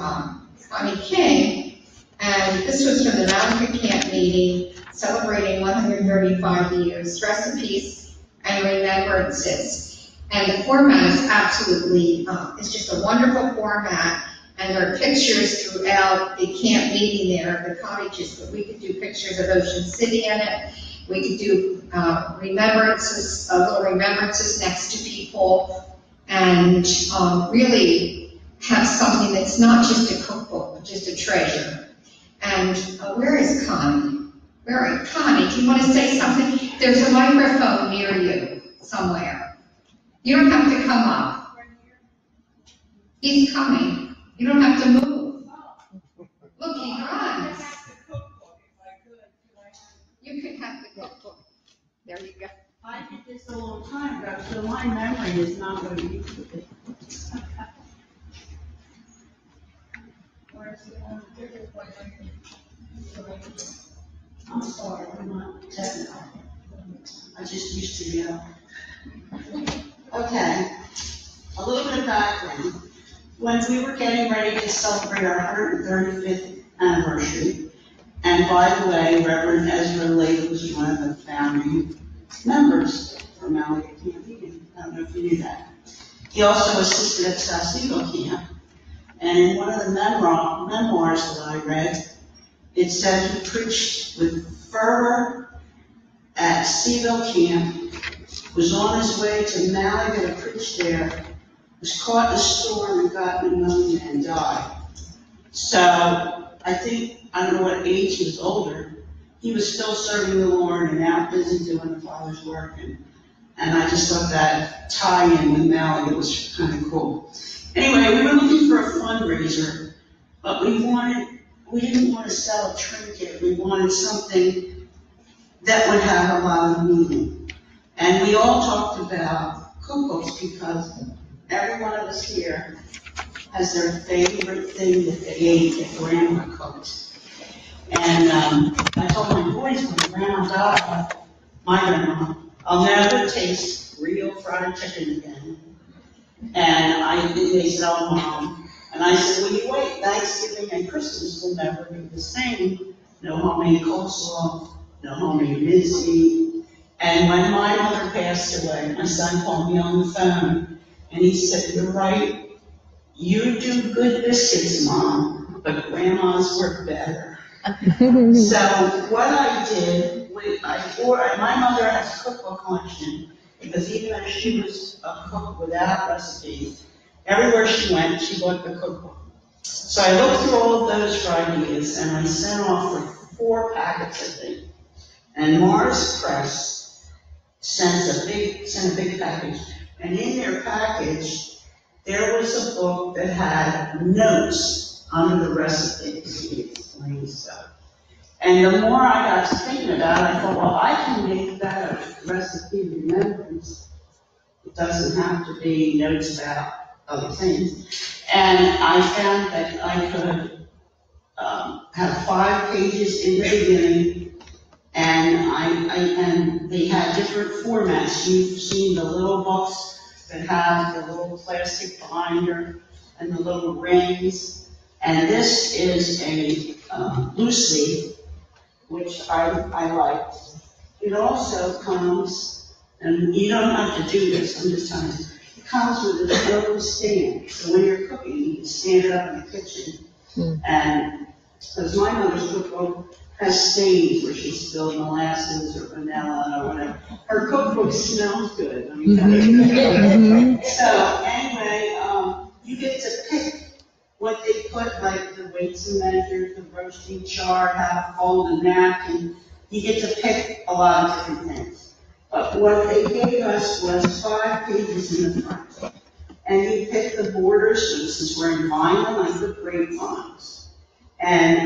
S1: Connie King, and this was from the Malaga Camp meeting celebrating 135 years, recipes and remembrances. And the format is absolutely, it's just a wonderful format. And there are pictures throughout the camp meeting there of the cottages, but we could do pictures of Ocean City in it. We could do remembrances, little remembrances next to people, and really have something that's not just a cookbook, but just a treasure. And where is Connie? Where is Connie? Do you want to say something? There's a microphone near you somewhere. You don't have to come up. He's coming. You don't have to move. Look, he runs. You can have the cookbook. There you go.
S8: I did this a long time ago, so my memory is not what it used to be. I'm sorry, I'm not technical. I just used to be Okay, a little bit of background. When we were getting ready to celebrate our 135th anniversary, and by the way, Reverend Ezra Lake was one of the founding members for Malaga Camp Meeting. I don't know if you knew that. He also assisted at Sausalito Camp. And in one of the memoirs that I read, it said he preached with fervor at Seville Camp, was on his way to Malaga to preach there, was caught in a storm and got pneumonia and died. So I think, I don't know what age he was older, he was still serving the Lord and out busy doing the Father's work. And I just thought that tie-in with Malaga was kind of cool. Anyway, we were looking for a fundraiser, but we didn't want to sell a trinket. We wanted something that would have a lot of meaning. And we all talked about cookbooks because every one of us here has their favorite thing that they ate that Grandma cooked. And I told my boys when Grandma died, my grandma, I'll never taste real fried chicken again. And they said, oh, Mom. And I said, well, you wait, Thanksgiving and Christmas will never be the same. No homemade coleslaw, no homemade mincemeat. And when my mother passed away, my son called me on the phone, and he said, you're right, you do good biscuits, Mom, but Grandma's were better. So what I did, my mother has a cookbook collection, because even though she was a cook without recipes, everywhere she went, she bought the cookbook. So I looked through all of those for ideas, and I sent off for 4 packets, I think. And Mars Press sent a big package. And in their package, there was a book that had notes under the recipes. He explained stuff. And the more I got to thinking about it, I thought, well, I can make that a recipe remembrance. It doesn't have to be notes about other things. And I found that I could have 5 pages in the beginning, and and they had different formats. You've seen the little books that have the little plastic binder and the little rings. And this is a loose leaf, which I liked. It also comes, and you don't have to do this, I'm just telling you, it comes with a little stand. So when you're cooking, you can stand it up in the kitchen. And because my mother's cookbook has stains where she spilled molasses or vanilla or whatever. Her cookbook smells good. Let me tell you. So anyway, you get to pick what they put, like the weights and measures, the roasting chart, how to fold a napkin. You get to pick a lot of different things. But what they gave us was 5 pages in the front. And you pick the borders, so since we're in vinyl, I put grapevines. And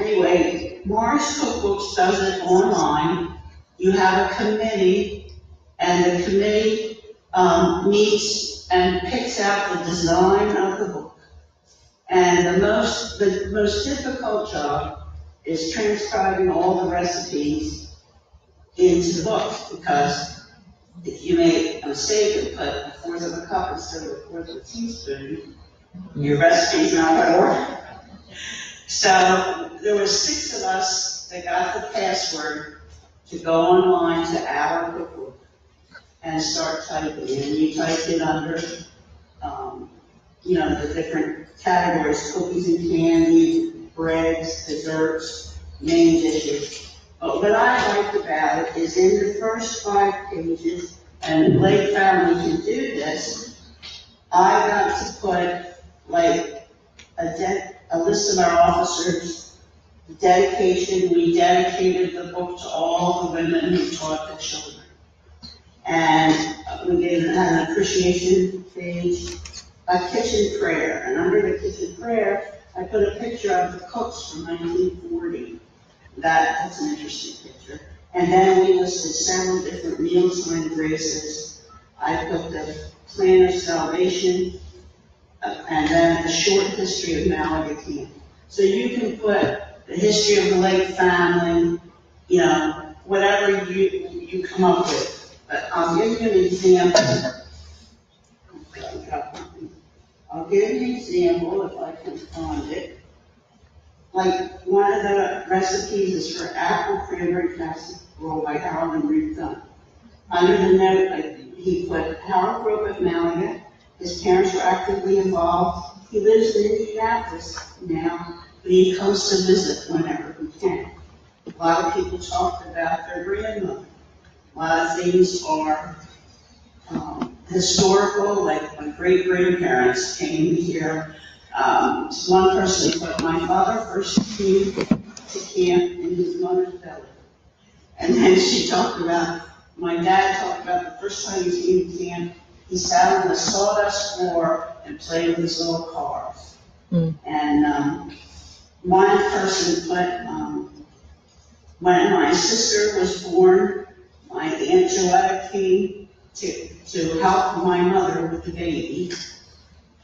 S8: anyway, Morris Cookbooks does it online. You have a committee, and the committee meets and picks out the design of the book. And the most difficult job is transcribing all the recipes into the book, because if you make a mistake and put 1/4 of a cup instead of 1/4 of a teaspoon, your recipe's not going to work. So there were 6 of us that got the password to go online to our cookbook and start typing. And you typed it under, the different categories: cookies and candy, breads, desserts, main dishes. But what I liked about it is in the first 5 pages, and Lake Family can do this, I got to put like a list of our officers, dedication. We dedicated the book to all the women who taught the children. And we gave an appreciation page, a kitchen prayer. And under the kitchen prayer, I put a picture of the cooks from 1940. That's an interesting picture. And then we listed several different meals and graces. I put the plan of salvation, and then a short history of Malaga Camp. So you can put the history of the Lake family, whatever you come up with. But I'll give you an example. I'll give you an example if I can find it. Like one of the recipes is for apple cranberry casserole by Harold and Ruth Dunn. Under the note, he put, Harold grew up at Malaga. His parents were actively involved. He lives in Indianapolis now, but he comes to visit whenever he can. A lot of people talked about their grandmother. A lot of things are historical, like my great-grandparents came here. One person put, my father first came to camp in his mother's belly. And then she talked about, my dad talked about the first time he came to camp, he sat on the sawdust floor and played with his little cars. And one person put, when my sister was born, my Aunt Joetta came to help my mother with the baby.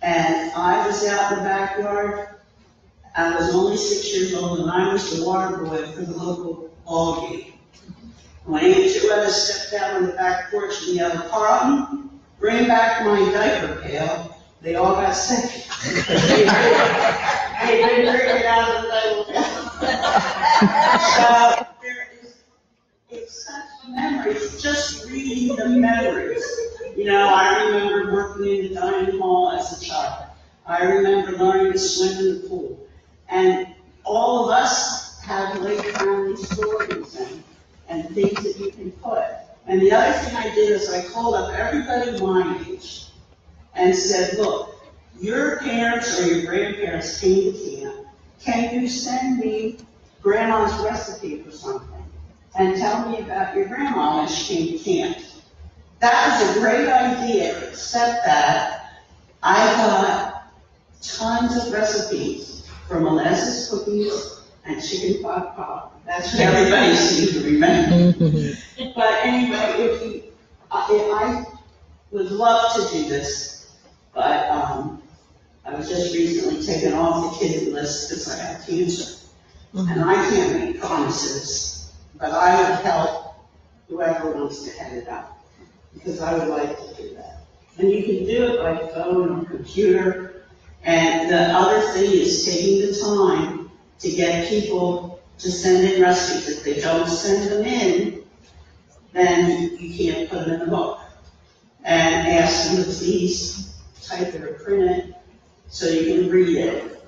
S8: And I was out in the backyard. I was only 6 years old, and I was the water boy for the local ball game. When Aunt Joetta stepped out on the back porch and yelled, Carlton, bring back my diaper pail, they all got sick. They didn't bring it out of the diaper pail. So it's such memories, just reading the memories. I remember working in the dining hall as a child. I remember learning to swim in the pool. And all of us have Lake family stories and things that you can put. And the other thing I did is I called up everybody my age and said, look, your parents or your grandparents came to camp. Can you send me grandma's recipe for something? And tell me about your grandma when she came to camp. That was a great idea, except that I got tons of recipes for molasses cookies, and chicken pot pie. That's what everybody seems to remember. But anyway, if you, I would love to do this, but, I was just recently taken off the kidney list because I have cancer. And I can't make promises, but I would help whoever wants to head it up, because I would like to do that. And you can do it by phone or computer. And the other thing is taking the time to get people to send in recipes. If they don't send them in, then you can't put them in the book. And ask them to please type it or print it so you can read it.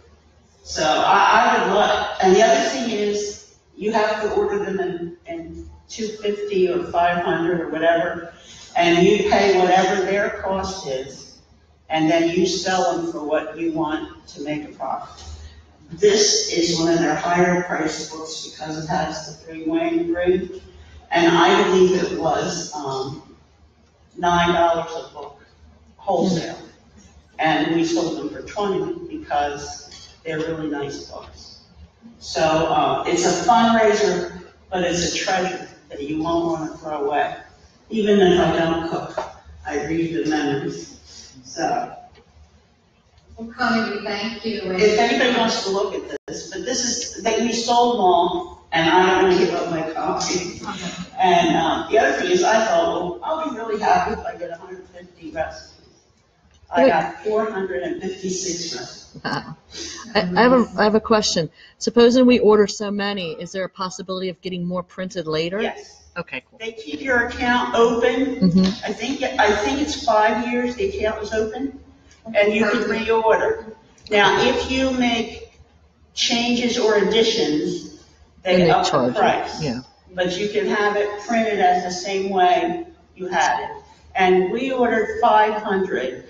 S8: So I would love, and the other thing is, you have to order them in $250 or $500 or whatever, and you pay whatever their cost is, and then you sell them for what you want to make a profit. This is one of their higher price books because it has the 3-way ring, and I believe it was $9 a book wholesale, and we sold them for $20 because they're really nice books. So it's a fundraiser, but it's a treasure that you won't want to throw away. Even if I don't cook, I read the memories. So
S1: Well, Connie, we thank you.
S8: if anybody wants to look at this, but this is, that we sold them all, and I don't want to give up my copy. And the other thing is, I thought, well, I'll be really happy if I get 150 recipes. I got 456 recipes.
S7: Wow. I have a question. Supposing we order so many, is there a possibility of getting more printed later?
S8: Yes.
S7: Okay, cool.
S8: They keep your account open.
S7: Mm-hmm.
S8: I think it's 5 years the account was open, and you can reorder. Now, if you make changes or additions, they up the price.
S7: Yeah.
S8: But you can have it printed as the same way you had it. And we ordered 500,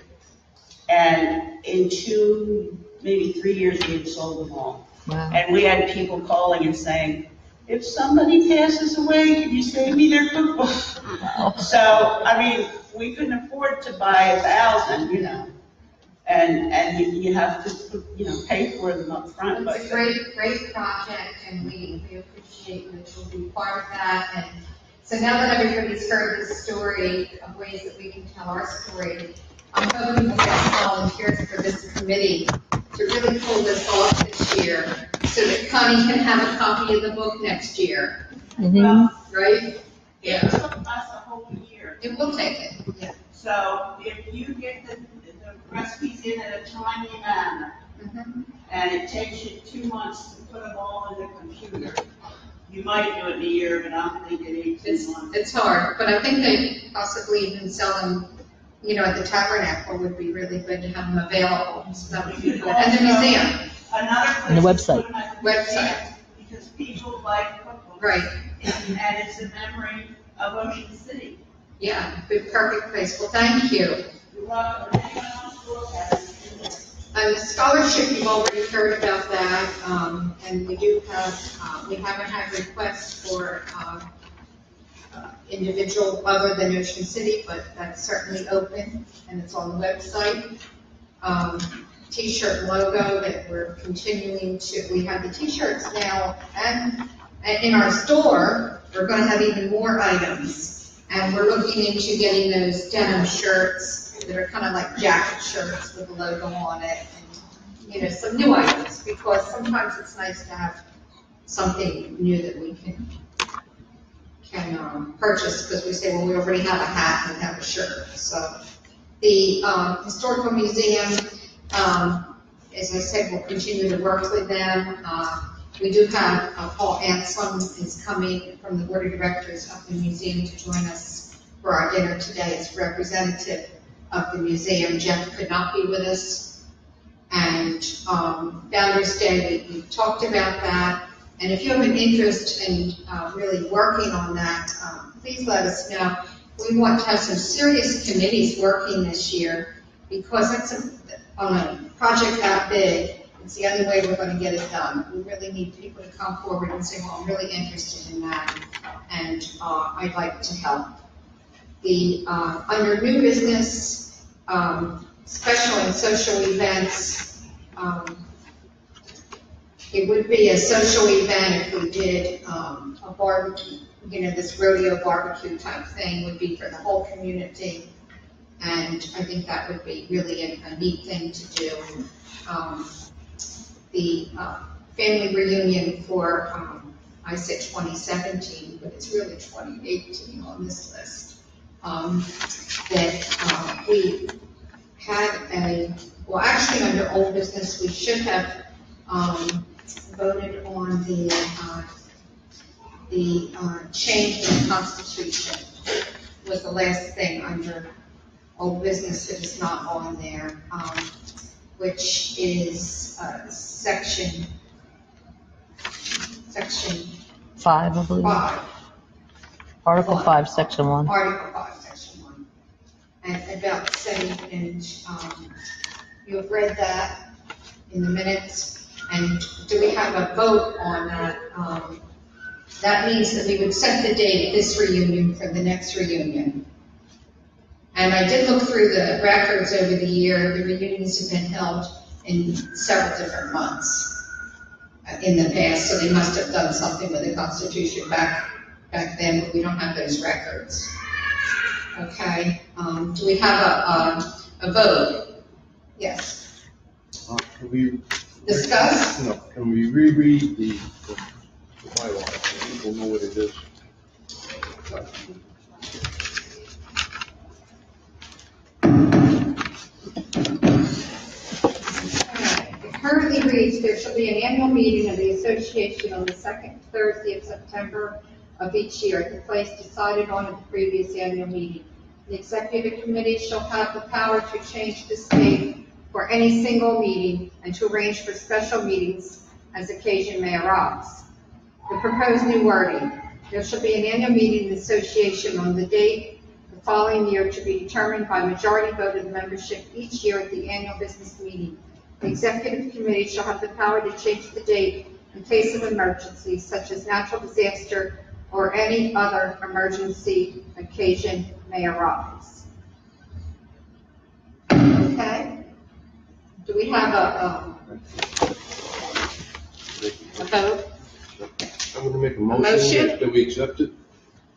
S8: and in 2, maybe 3 years, we had sold them all.
S7: Wow.
S8: And we had people calling and saying, if somebody passes away, can you save me their cookbook? So, I mean, we couldn't afford to buy 1,000, you know. And you have to, you know, pay for them up front.
S1: It's a great project, and we appreciate that you'll be part of that. And so now that everybody's heard the story of ways that we can tell our story, I'm hoping we'll get volunteers for this committee to really pull this off this year, so that Connie can have a copy of the book next year,
S7: Mm-hmm.
S1: right?
S8: It took us a whole year.
S1: It will take it, yeah.
S8: So if you get the recipes in at a timely manner, and it takes you 2 months to put them all in the computer, you might do it in a year, but I'm thinking 18 months.
S1: It's hard, but I think they possibly even sell them, you know, at the Tabernacle would be really good to have them available, so that would be good. And the museum,
S8: Another place.
S7: And the
S8: to
S7: website.
S8: put them at the
S1: Website.
S8: museum, because people like cookbooks.
S1: right,
S8: And it's a memory of Ocean City.
S1: yeah, good, perfect place. Well, thank you.
S8: You're welcome. Anyone else to look at it?
S1: The scholarship, you've already heard about that, and we do have, we haven't had requests for individual other than Ocean City, but that's certainly open, and it's on the website. T-shirt logo that we're continuing to, we have the T-shirts now, and in our store, we're going to have even more items, and we're looking into getting those denim shirts that are kind of like jacket shirts with a logo on it, and, you know, some new items, because sometimes it's nice to have something new that we can purchase, because we say, well, we already have a hat and we have a shirt. So the Historical Museum, as I said, we'll continue to work with them. We do have Paul Anselm is coming from the Board of Directors of the museum to join us for our dinner today as representative of the museum. Jeff could not be with us. And Founders Day, we talked about that. And if you have an interest in really working on that, please let us know. We want to have some serious committees working this year, because that's on a project that big, it's the only way we're going to get it done. We really need people to come forward and say, well, I'm really interested in that, and I'd like to help. Under new business, special and social events, it would be a social event if we did, a barbecue, this rodeo barbecue type thing would be for the whole community. And I think that would be really a neat thing to do. The family reunion for, I said 2017, but it's really 2018 on this list. That we had well, actually under old business, we should have voted on the change in the Constitution was the last thing under old business that is not on there, which is section
S7: 5, I believe.
S1: 5.
S7: Article 5, Section 1.
S1: Article 5, Section 1. And about setting, and you have read that in the minutes, and do we have a vote on that? That means that we would set the date of this reunion for the next reunion. And I did look through the records over the year. The reunions have been held in several different months in the past, so they must have done something with the Constitution back then, but we don't have those records. Okay, do we have a vote? Yes.
S4: Can we?
S1: Discuss?
S4: No, can we reread the bylaw, so people know what it is?
S1: It currently reads, there shall be an annual meeting of the association on the second Thursday of September of each year at the place decided on at the previous annual meeting. The executive committee shall have the power to change this date for any single meeting and to arrange for special meetings as occasion may arise. The proposed new wording, there shall be an annual meeting of the association on the date the following year to be determined by majority vote of the membership each year at the annual business meeting. The executive committee shall have the power to change the date in case of emergency such as natural disaster or any other emergency occasion may arise. Okay? Do we have a vote?
S4: I'm gonna make a
S1: motion
S4: motion
S1: that
S4: that we accept it.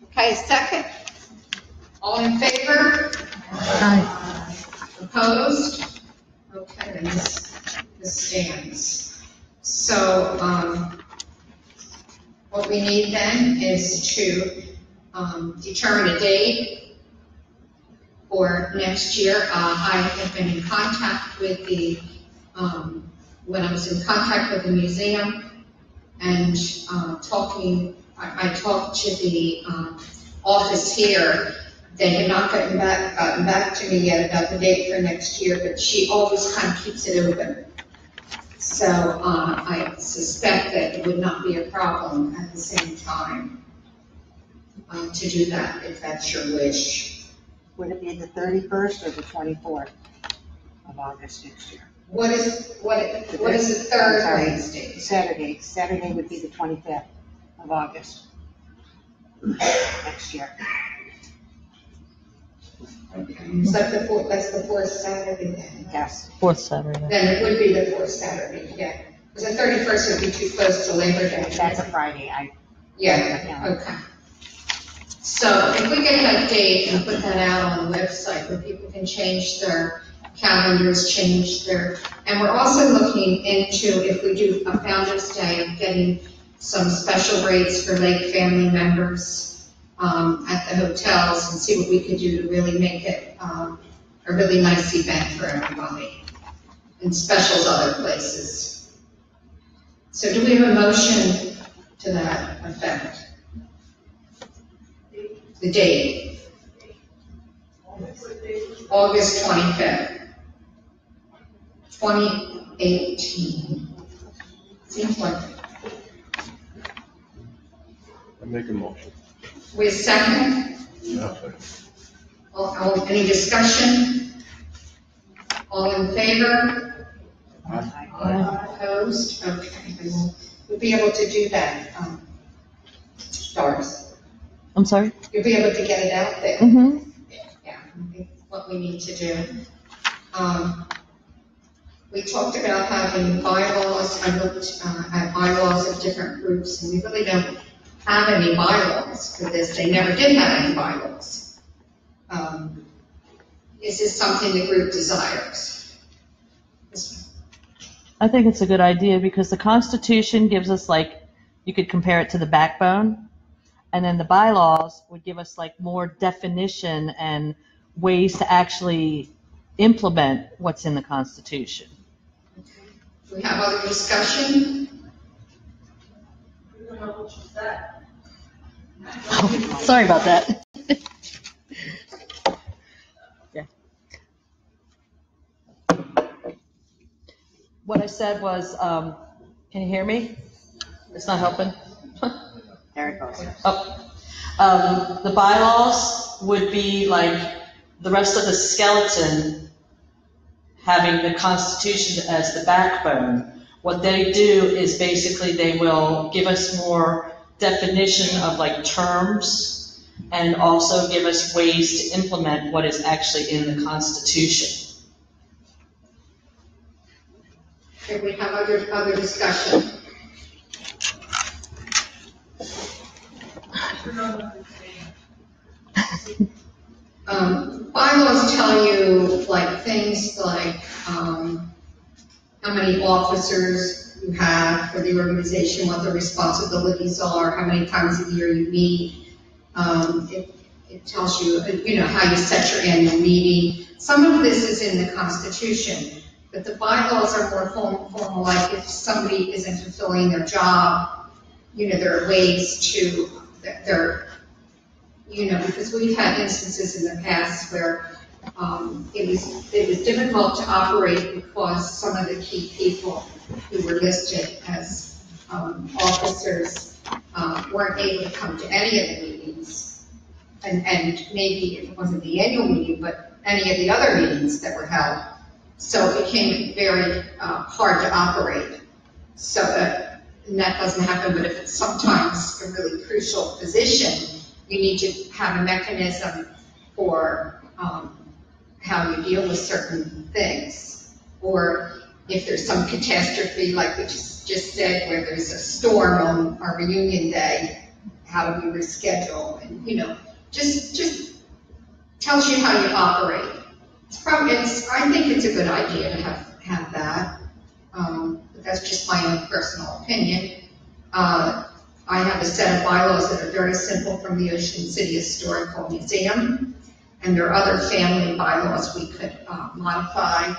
S1: Okay, second? All in favor?
S7: Aye.
S1: Opposed? Okay, then this stands. So, what we need then is to determine a date for next year. I have been in contact with when I was in contact with the museum and I talked to the office here. They had not gotten back to me yet about the date for next year, but she always kind of keeps it open. So I suspect that it would not be a problem at the same time to do that, if that's your wish.
S9: Would it be the 31st or the 24th of August next year?
S1: What is the third Wednesday?
S9: Saturday would be the 25th of August next year.
S1: Is that that's the fourth Saturday then?
S9: Yes.
S7: 4th Saturday.
S1: Then it would be the fourth Saturday, yeah. Because the 31st would be too close to Labor Day.
S9: That's a Friday.
S1: Yeah, okay. So if we get that date and put that out on the website where people can change their calendars, and we're also looking into, if we do a Founder's Day, of getting some special rates for Lake family members at the hotels and see what we could do to really make it a really nice event for everybody, and specials other places. So do we have a motion to that effect? The date? August 25th, 2018. Seems like.
S4: I make a motion.
S1: Wait a second.
S4: No, second.
S1: Any discussion? All in favor? Opposed? Okay, we'll be able to do that, Doris.
S7: I'm sorry?
S1: You'll be able to get it out there.
S7: Mm-hmm.
S1: Yeah, I think what we need to do. We talked about having bylaws. I looked at bylaws of different groups, and we really don't have any bylaws for this. They never did have any bylaws. Is this something the group desires?
S7: I think it's a good idea because the Constitution gives us you could compare it to the backbone, and then the bylaws would give us more definition and ways to actually implement what's in the Constitution.
S1: Do we have other discussion?
S7: Oh, sorry about that. Yeah. What I said was, can you hear me? It's not helping?
S9: There it goes.
S7: The bylaws would be like the rest of the skeleton, having the Constitution as the backbone. What they do is basically they will give us more definition of terms and also give us ways to implement what is actually in the Constitution.
S1: Okay, we have other discussion. Bylaws tell you things like how many officers you have for the organization, what the responsibilities are, how many times a year you meet. It tells you, how you set your annual meeting. Some of this is in the Constitution, but the bylaws are more formal, like if somebody isn't fulfilling their job, there are ways to, because we've had instances in the past where it was difficult to operate because some of the key people who were listed as officers weren't able to come to any of the meetings, and maybe it wasn't the annual meeting, but any of the other meetings that were held. So it became very hard to operate. So and that doesn't happen, but if it's sometimes a really crucial position, you need to have a mechanism for how you deal with certain things. Or if there's some catastrophe, like we just said, where there's a storm on our reunion day, how do we reschedule? And, just tells you how you operate. I think it's a good idea to have that. But that's just my own personal opinion. I have a set of bylaws that are very simple from the Ocean City Historical Museum, and there are other family bylaws we could modify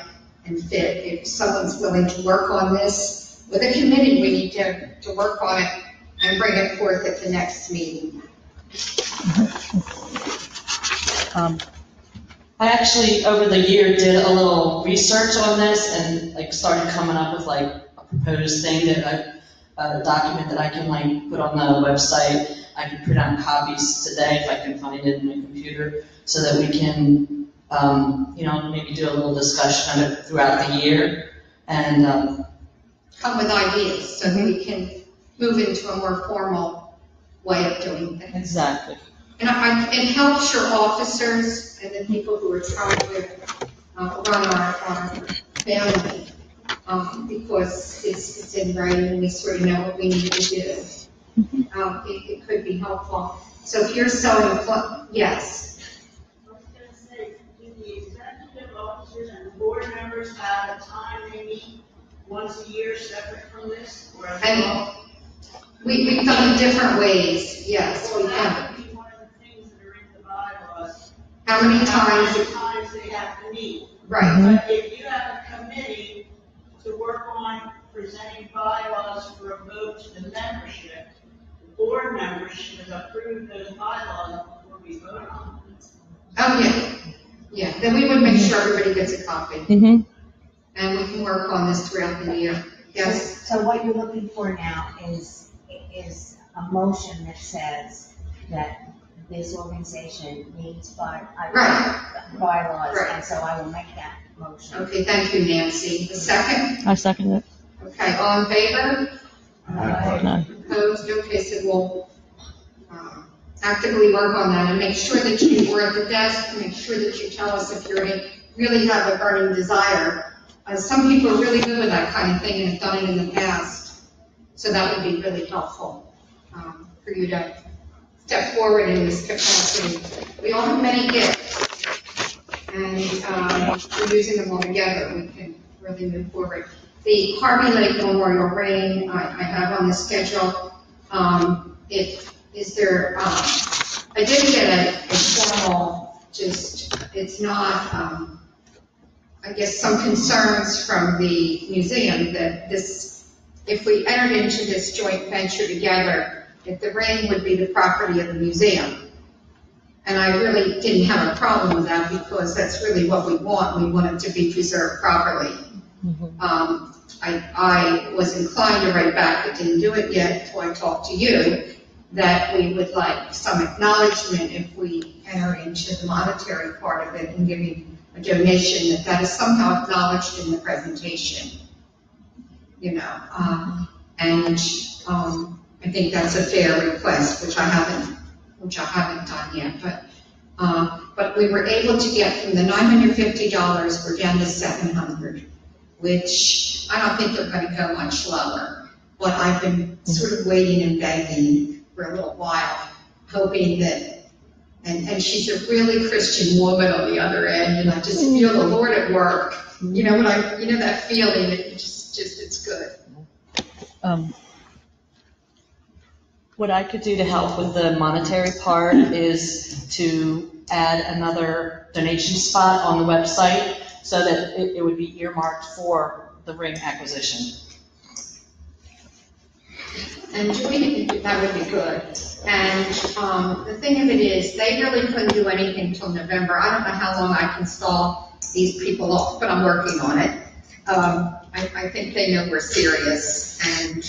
S1: and fit. If someone's willing to work on this with a committee, we need to work on it and bring it forth at the next meeting.
S7: I actually, over the year, did a little research on this and started coming up with a proposed thing that a document that I can put on the website. I can print out copies today if I can find it in my computer, so that we can, maybe do a little discussion of it throughout the year and
S1: come with ideas so that we can move into a more formal way of doing things.
S7: Exactly.
S1: And it helps your officers and the people who are trying to run our family, because it's in writing and we sort of know what we need to do. It could be helpful. So if you're so yes.
S8: I was going to say, do the executive officers and the board members have a time they meet once a year separate from this? Or
S1: And we've done it different ways, yes, we
S8: that
S1: have.
S8: would be one of the things that are in the bylaws.
S1: How many
S8: How
S1: times?
S8: many times they have to meet.
S1: Right.
S8: But if you have a committee to work on presenting bylaws for a vote to the membership, the board members should approve those bylaws before we vote on them.
S1: Oh, yeah. Yeah, then we would make sure everybody gets a copy.
S7: Mm-hmm.
S1: And we can work on this throughout the year. Yes?
S6: So what you're looking for now is a motion that says that this organization needs bylaws,
S1: Right.
S6: and so I will make that motion.
S1: Okay, thank you, Nancy. A second?
S7: I second it.
S1: Okay, all in favor?
S7: No.
S1: Opposed? Okay, so we'll actively work on that and make sure that you are at the desk, make sure that you tell us if you really have a burning desire Some people are really good with that kind of thing and have done it in the past. So that would be really helpful for you to step forward in this capacity. We all have many gifts, and we're using them all together. We can really move forward. The Harvey Lake Memorial Ring, I have on the schedule. Is there, I did get a formal, it's not, I guess, some concerns from the museum that this, if we entered into this joint venture together, that the ring would be the property of the museum. And I really didn't have a problem with that because that's really what we want. We want it to be preserved properly. I was inclined to write back, but didn't do it yet until I talked to you, that we would like some acknowledgement if we enter into the monetary part of it and giving a donation, that is somehow acknowledged in the presentation, you know. I think that's a fair request, which I haven't done yet, but we were able to get from the $950, we're down to $700, which I don't think they're going to go much lower. But I've been sort of waiting and begging for a little while, hoping that, and she's a really Christian woman on the other end, and I just feel the Lord at work. You know that feeling that just it's good.
S7: What I could do to help with the monetary part is to add another donation spot on the website so that it would be earmarked for the ring acquisition.
S1: And Julie, that would be good. And the thing of it is, they really couldn't do anything until November. I don't know how long I can stall these people off, but I'm working on it. I think they know we're serious, and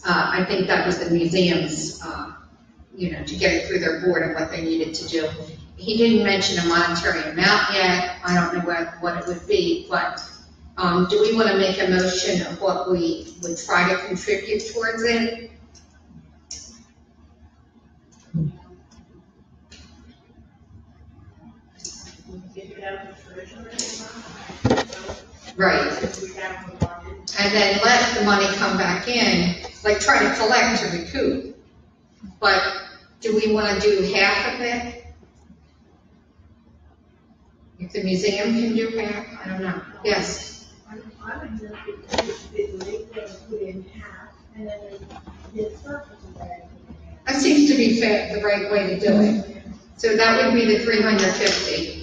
S1: I think that was the museum's, to get it through their board and what they needed to do. He didn't mention a monetary amount yet. I don't know what it would be, but do we want to make a motion of what we would try to contribute towards it? Right. And then let the money come back in, like try to collect to recoup. But do we want to do half of it? If the museum can do half, I don't know. Yes?
S10: I would just put in half, and then the surface of that.
S1: That seems to be fair, the right way to do it. So that would be the $350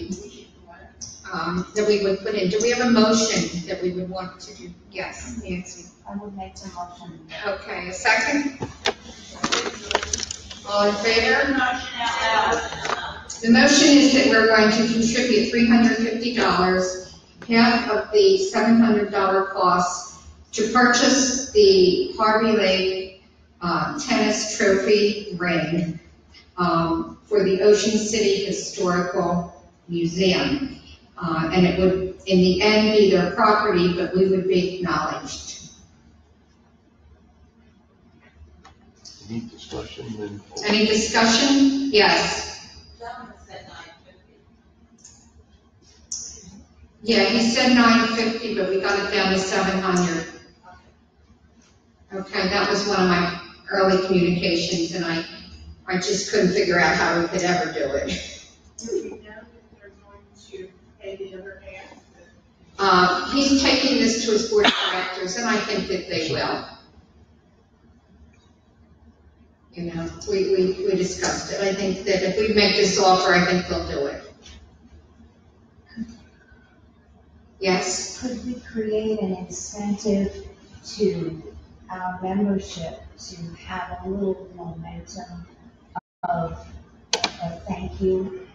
S1: that we would put in. Do we have a motion that we would want to do? Yes, Nancy.
S6: I would make the motion.
S1: Okay, a second? All in favor? The motion is that we're going to contribute $350, half of the $700 cost, to purchase the Harvey Lake tennis trophy ring for the Ocean City Historical Museum. And it would, in the end, be their property, but we would be acknowledged.
S4: Any discussion then?
S1: Any discussion? Yes. Yeah, he said $950, but we got it down to $700. Okay, that was one of my early communications, and I just couldn't figure out how we could ever do it.
S10: Do we know if they're going to pay the other half?
S1: He's taking this to his board of directors, and I think that they will. We discussed it. I think that if we make this offer, I think they'll do it. Yes?
S6: Could we create an incentive to our membership to have a little momentum of a thank you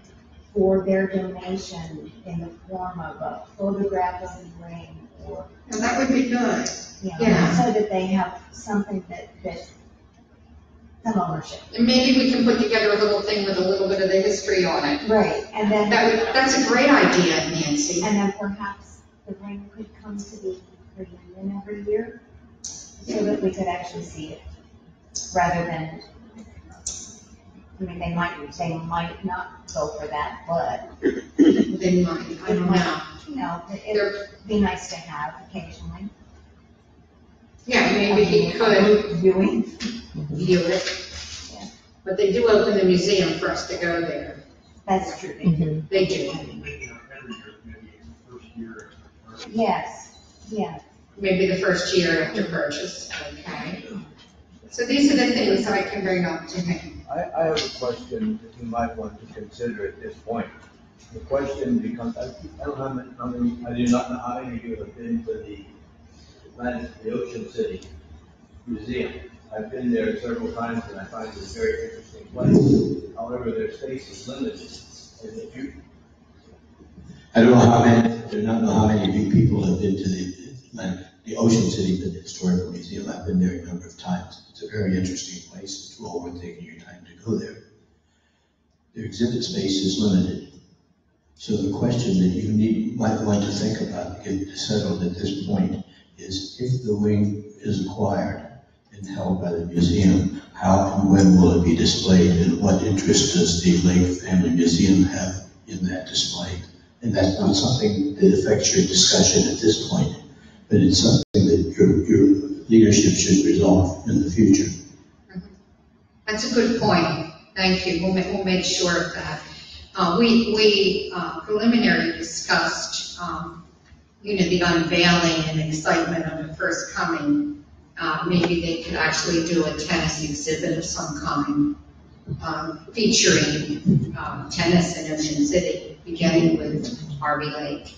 S6: for their donation in the form of a photograph of the ring, or
S1: Well, that would be good.
S6: so that they have something that some ownership.
S1: And maybe we can put together a little thing with a little bit of the history on it.
S6: Right, and then
S1: That's a great idea, Nancy.
S6: and then perhaps the ring could come to the reunion every year, so that we could actually see it, rather than I mean, they might not go for that, but,
S1: They might, I don't know.
S6: you know, it'd be nice to have occasionally.
S1: Yeah, maybe he could
S6: Viewing.
S1: view it.
S6: Yeah.
S1: But they do open the museum for us to go there.
S6: That's true.
S1: They do.
S6: Yes, yeah.
S1: Maybe the first year after purchase, okay. So these are the things I can bring up to him.
S11: I have a question that you might want to consider at this point. The question becomes, I don't know how many, I do not know how many of you have been to the Ocean City Museum. I've been there several times and I find it a very interesting place. However, their space is limited. And if you,
S12: I don't know how many, I do not know how many of you people have been to the Ocean City Historical Museum. I've been there a number of times. It's a very interesting place. It's well worth taking your time to go there. Their exhibit space is limited. So the question that you might want to think about to get settled at this point is, if the wing is acquired and held by the museum, how and when will it be displayed, and what interest does the Lake Family Museum have in that display? And that's not something that affects your discussion at this point, but it's something that your leadership should resolve in the future.
S1: That's a good point. Thank you. We'll make sure of that. We preliminarily discussed, the unveiling and excitement of the first coming. Maybe they could actually do a tennis exhibit of some kind, featuring tennis in Ocean City, beginning with Harvey Lake.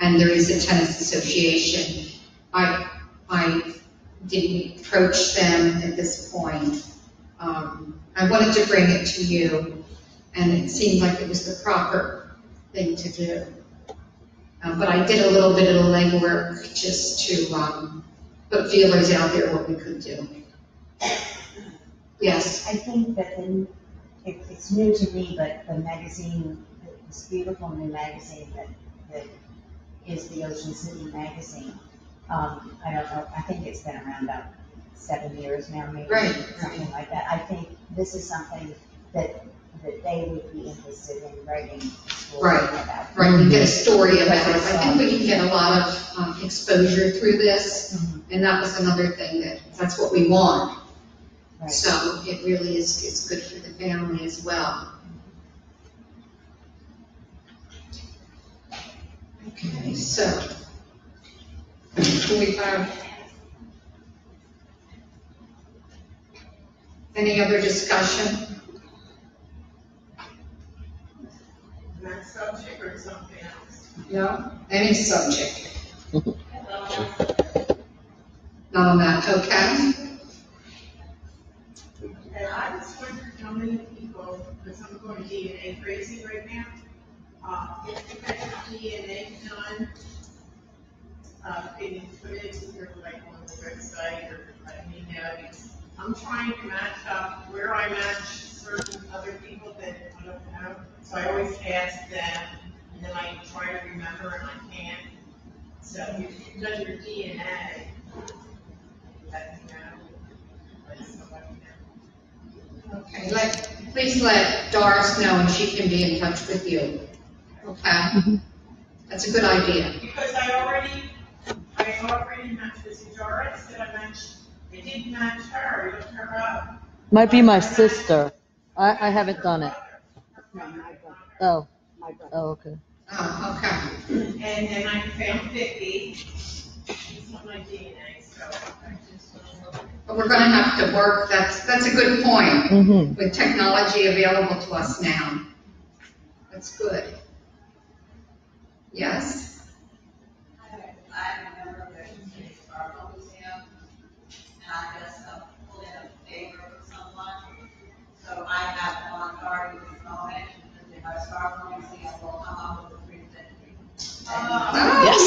S1: And there is a tennis association. I didn't approach them at this point. I wanted to bring it to you, and it seemed like it was the proper thing to do. But I did a little bit of legwork just to put feelers out there what we could do. Yes?
S6: I think that it's new to me, but the magazine, this beautiful new magazine that is the Ocean City magazine, I don't know, I think it's been around about 7 years now, maybe,
S1: Right.
S6: something like that. I think this is something that they would be interested in writing a story about.
S1: Right, we get a story about it. I think we can get a lot of exposure through this, and that was another thing that's what we want.
S6: Right.
S1: So it really is good for the family as well. Okay, so do we have any other discussion?
S10: That subject or something else?
S1: No? Any subject? None on that, okay?
S10: And I just wondered how many people, because I'm going DNA crazy right now, if you get your DNA done, can you put it either like on the website or let me know? Because I'm trying to match up where I match certain other people that I don't know. So I always ask them, and then I try to remember and I can't. So if you've done your DNA, let me know. Let somebody know.
S1: Okay, please let Doris know and she can be in touch with you. Okay? That's a good idea.
S10: Because I already matched with Doris, that I matched, I didn't match her, I looked her up.
S7: Might be my sister. I haven't done it. Oh. Oh, okay.
S1: Oh, okay.
S10: And then I found Vicky, she's on my DNA, so I just.
S1: But we're gonna have to work, that's a good point, with technology available to us now. That's good. Yes?
S13: I remember there's a historical museum, and I just pulled in a favor for someone. So I have one card with the moment, and the historical museum will come up with a free ticket.
S7: Yes.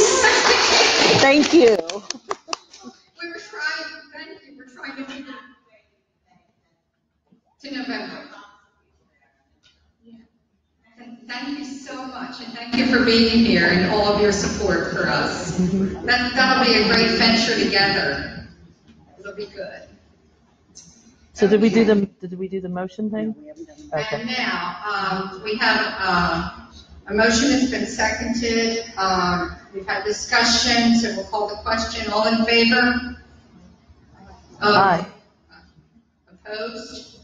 S7: Thank you.
S1: We were trying, thank you, we're trying to make it to November. Thank you so much, and thank you for being here and all of your support for us. That'll be a great venture together. It'll be good.
S7: So did we do the motion thing? Okay.
S1: And now, we have, a motion has been seconded, we've had discussion, so we'll call the question, all in favor?
S7: Aye.
S1: Opposed?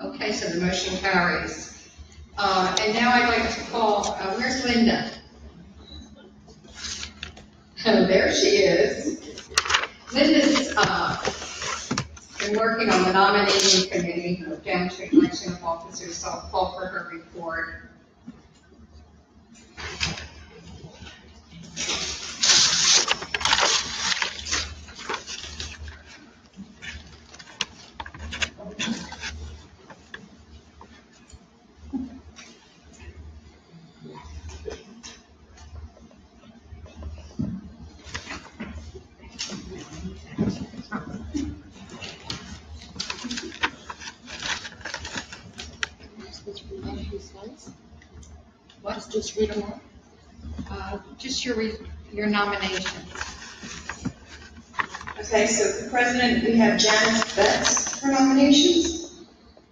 S1: Okay, so the motion carries. And now I'd like to call, where's Linda? Oh, there she is. Linda's, been working on the nominating committee of downstream election of officers, so I'll call for her report. What?
S3: Just read them all.
S1: Just your nominations.
S14: Okay, so for president, we have Janice Betts for nominations.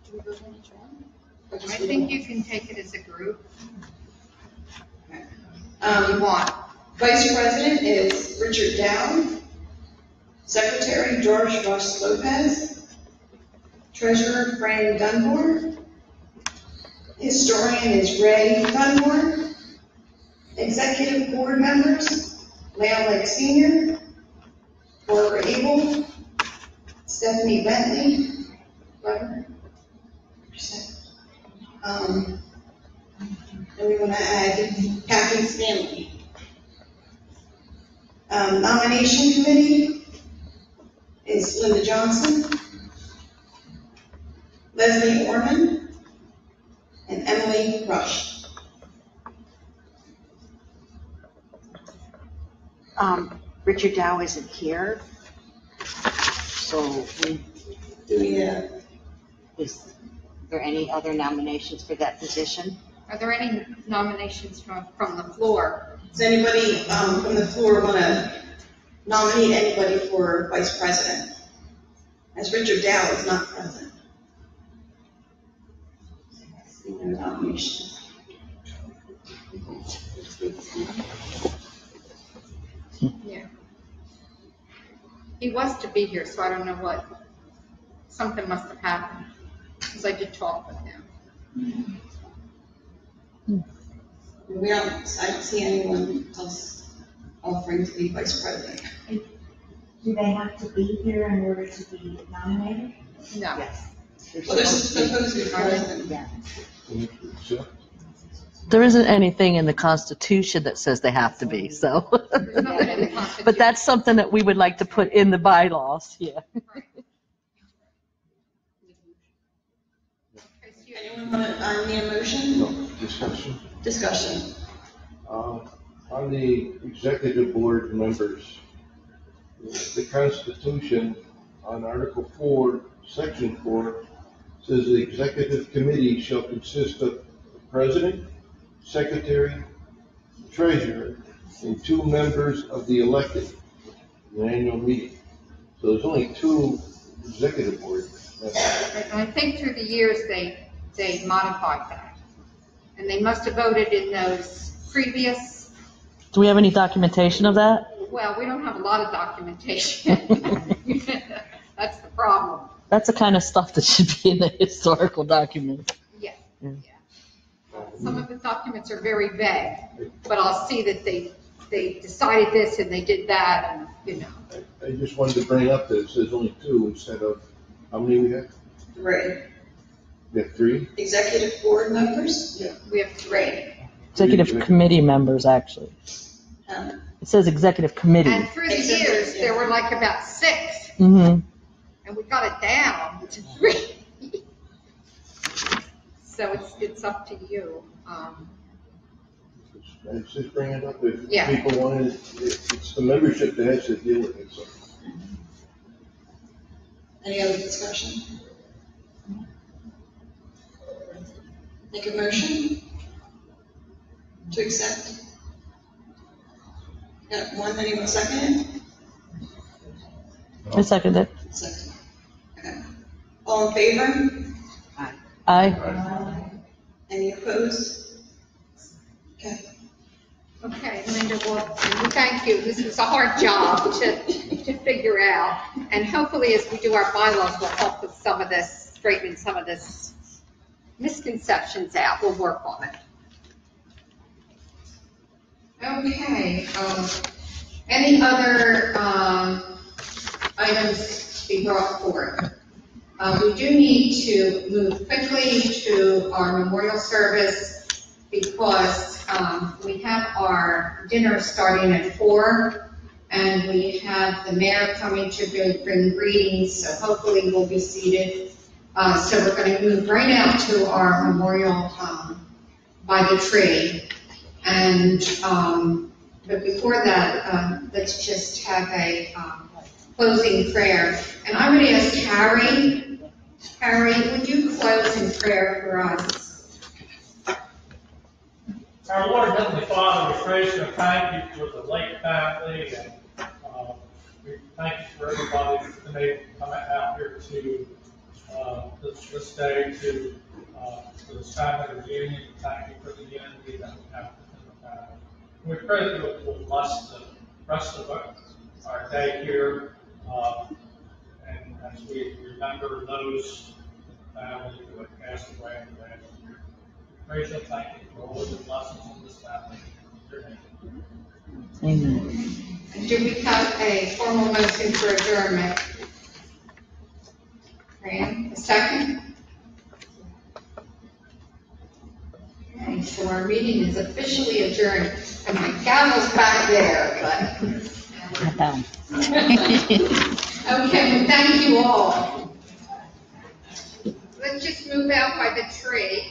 S3: Do we vote on each one? Or
S1: I
S3: just read
S1: think
S3: them
S1: you can take it as a group. You
S14: Um,
S1: want.
S14: Vice president is Richard Dow. Secretary George Ross Lopez. Treasurer Brandon Dunmore. Historian is Ray Dunmore. Executive board members, Leon Lake Sr., Barbara Abel, Stephanie Bentley, and we want to add Kathy Stanley. Nomination committee is Linda Johnson, Leslie Orman, and Emily Rush.
S9: Richard Dow isn't here, so is there any other nominations for that position?
S1: Are there any nominations from the floor?
S14: Does anybody from the floor want to nominate anybody for vice president? As Richard Dow is not present. See no nominations.
S1: Yeah. He was to be here, so I don't know what, something must have happened, because I did talk with him.
S14: I don't see anyone else offering to be vice president.
S6: Do they have to be here in order to be nominated?
S1: No.
S3: Yes.
S14: Well, they're supposed to be president.
S3: Yeah.
S7: There isn't anything in the Constitution that says they have to be, so.
S1: There's nothing in the Constitution.
S7: But that's something that we would like to put in the bylaws, yeah.
S14: Anyone want to need a motion?
S4: No, discussion.
S14: Discussion.
S4: On the executive board members, the Constitution on Article 4, Section 4, says the executive committee shall consist of the president, secretary, treasurer, and 2 members of the elected in the annual meeting. So there's only 2 executive board members.
S1: And I think through the years, they modified that. And they must have voted in those previous,
S7: Do we have any documentation of that?
S1: well, we don't have a lot of documentation. That's the problem.
S7: That's the kind of stuff that should be in the historical documents.
S1: Yeah,
S7: Yeah.
S1: yeah. Some of the documents are very vague, but I'll see that they decided this and they did that, and, you know.
S4: I just wanted to bring up that it says only 2 instead of, how many we have?
S14: 3.
S4: We have 3?
S14: Executive board members?
S4: Yeah.
S1: We have 3.
S7: Executive committee members, actually. It says executive committee.
S1: And through the years, there were like about 6,
S7: Mm-hmm.
S1: and we got it down to 3. So it's up to you.
S4: I was just bringing it up if
S1: Yeah.
S4: people wanted, it's the membership that has to deal with it, so.
S14: Any other discussion? Make a motion to accept. Got one, anyone second it?
S7: I second it.
S14: Second. Okay. All in favor?
S7: Aye.
S14: Any opposed? Okay.
S1: Okay, Linda, well, thank you. This was a hard job to figure out. And hopefully, as we do our bylaws, we'll help with some of this, straighten some of this misconceptions out. We'll work on it. Okay, any other, items to be brought forward? We do need to move quickly to our memorial service because, we have our dinner starting at 4, and we have the mayor coming to bring greetings, so hopefully we'll be seated. So we're going to move right out to our memorial, by the tree. And, but before that, let's just have a closing prayer. And I'm going to ask Harry, would you close in prayer for us?
S2: Our Lord and Heavenly Father, we praise you and thank you for the Lake family, and we thank you for everybody that's been able to come out here to this day to this family reunion. Thank you for the unity that we have within the family. We pray that you will bless the rest of our day here, and as we remember those in the family who have passed away in the last year. Praise you and thank you for all the blessings in this family. In your name.
S7: Amen.
S1: And do we have a formal motion for adjournment? Fran, a second? Okay, so our meeting is officially adjourned, and my gavel's back there, but.
S7: Not down.
S1: Okay, well, thank you all. Let's just move out by the tree.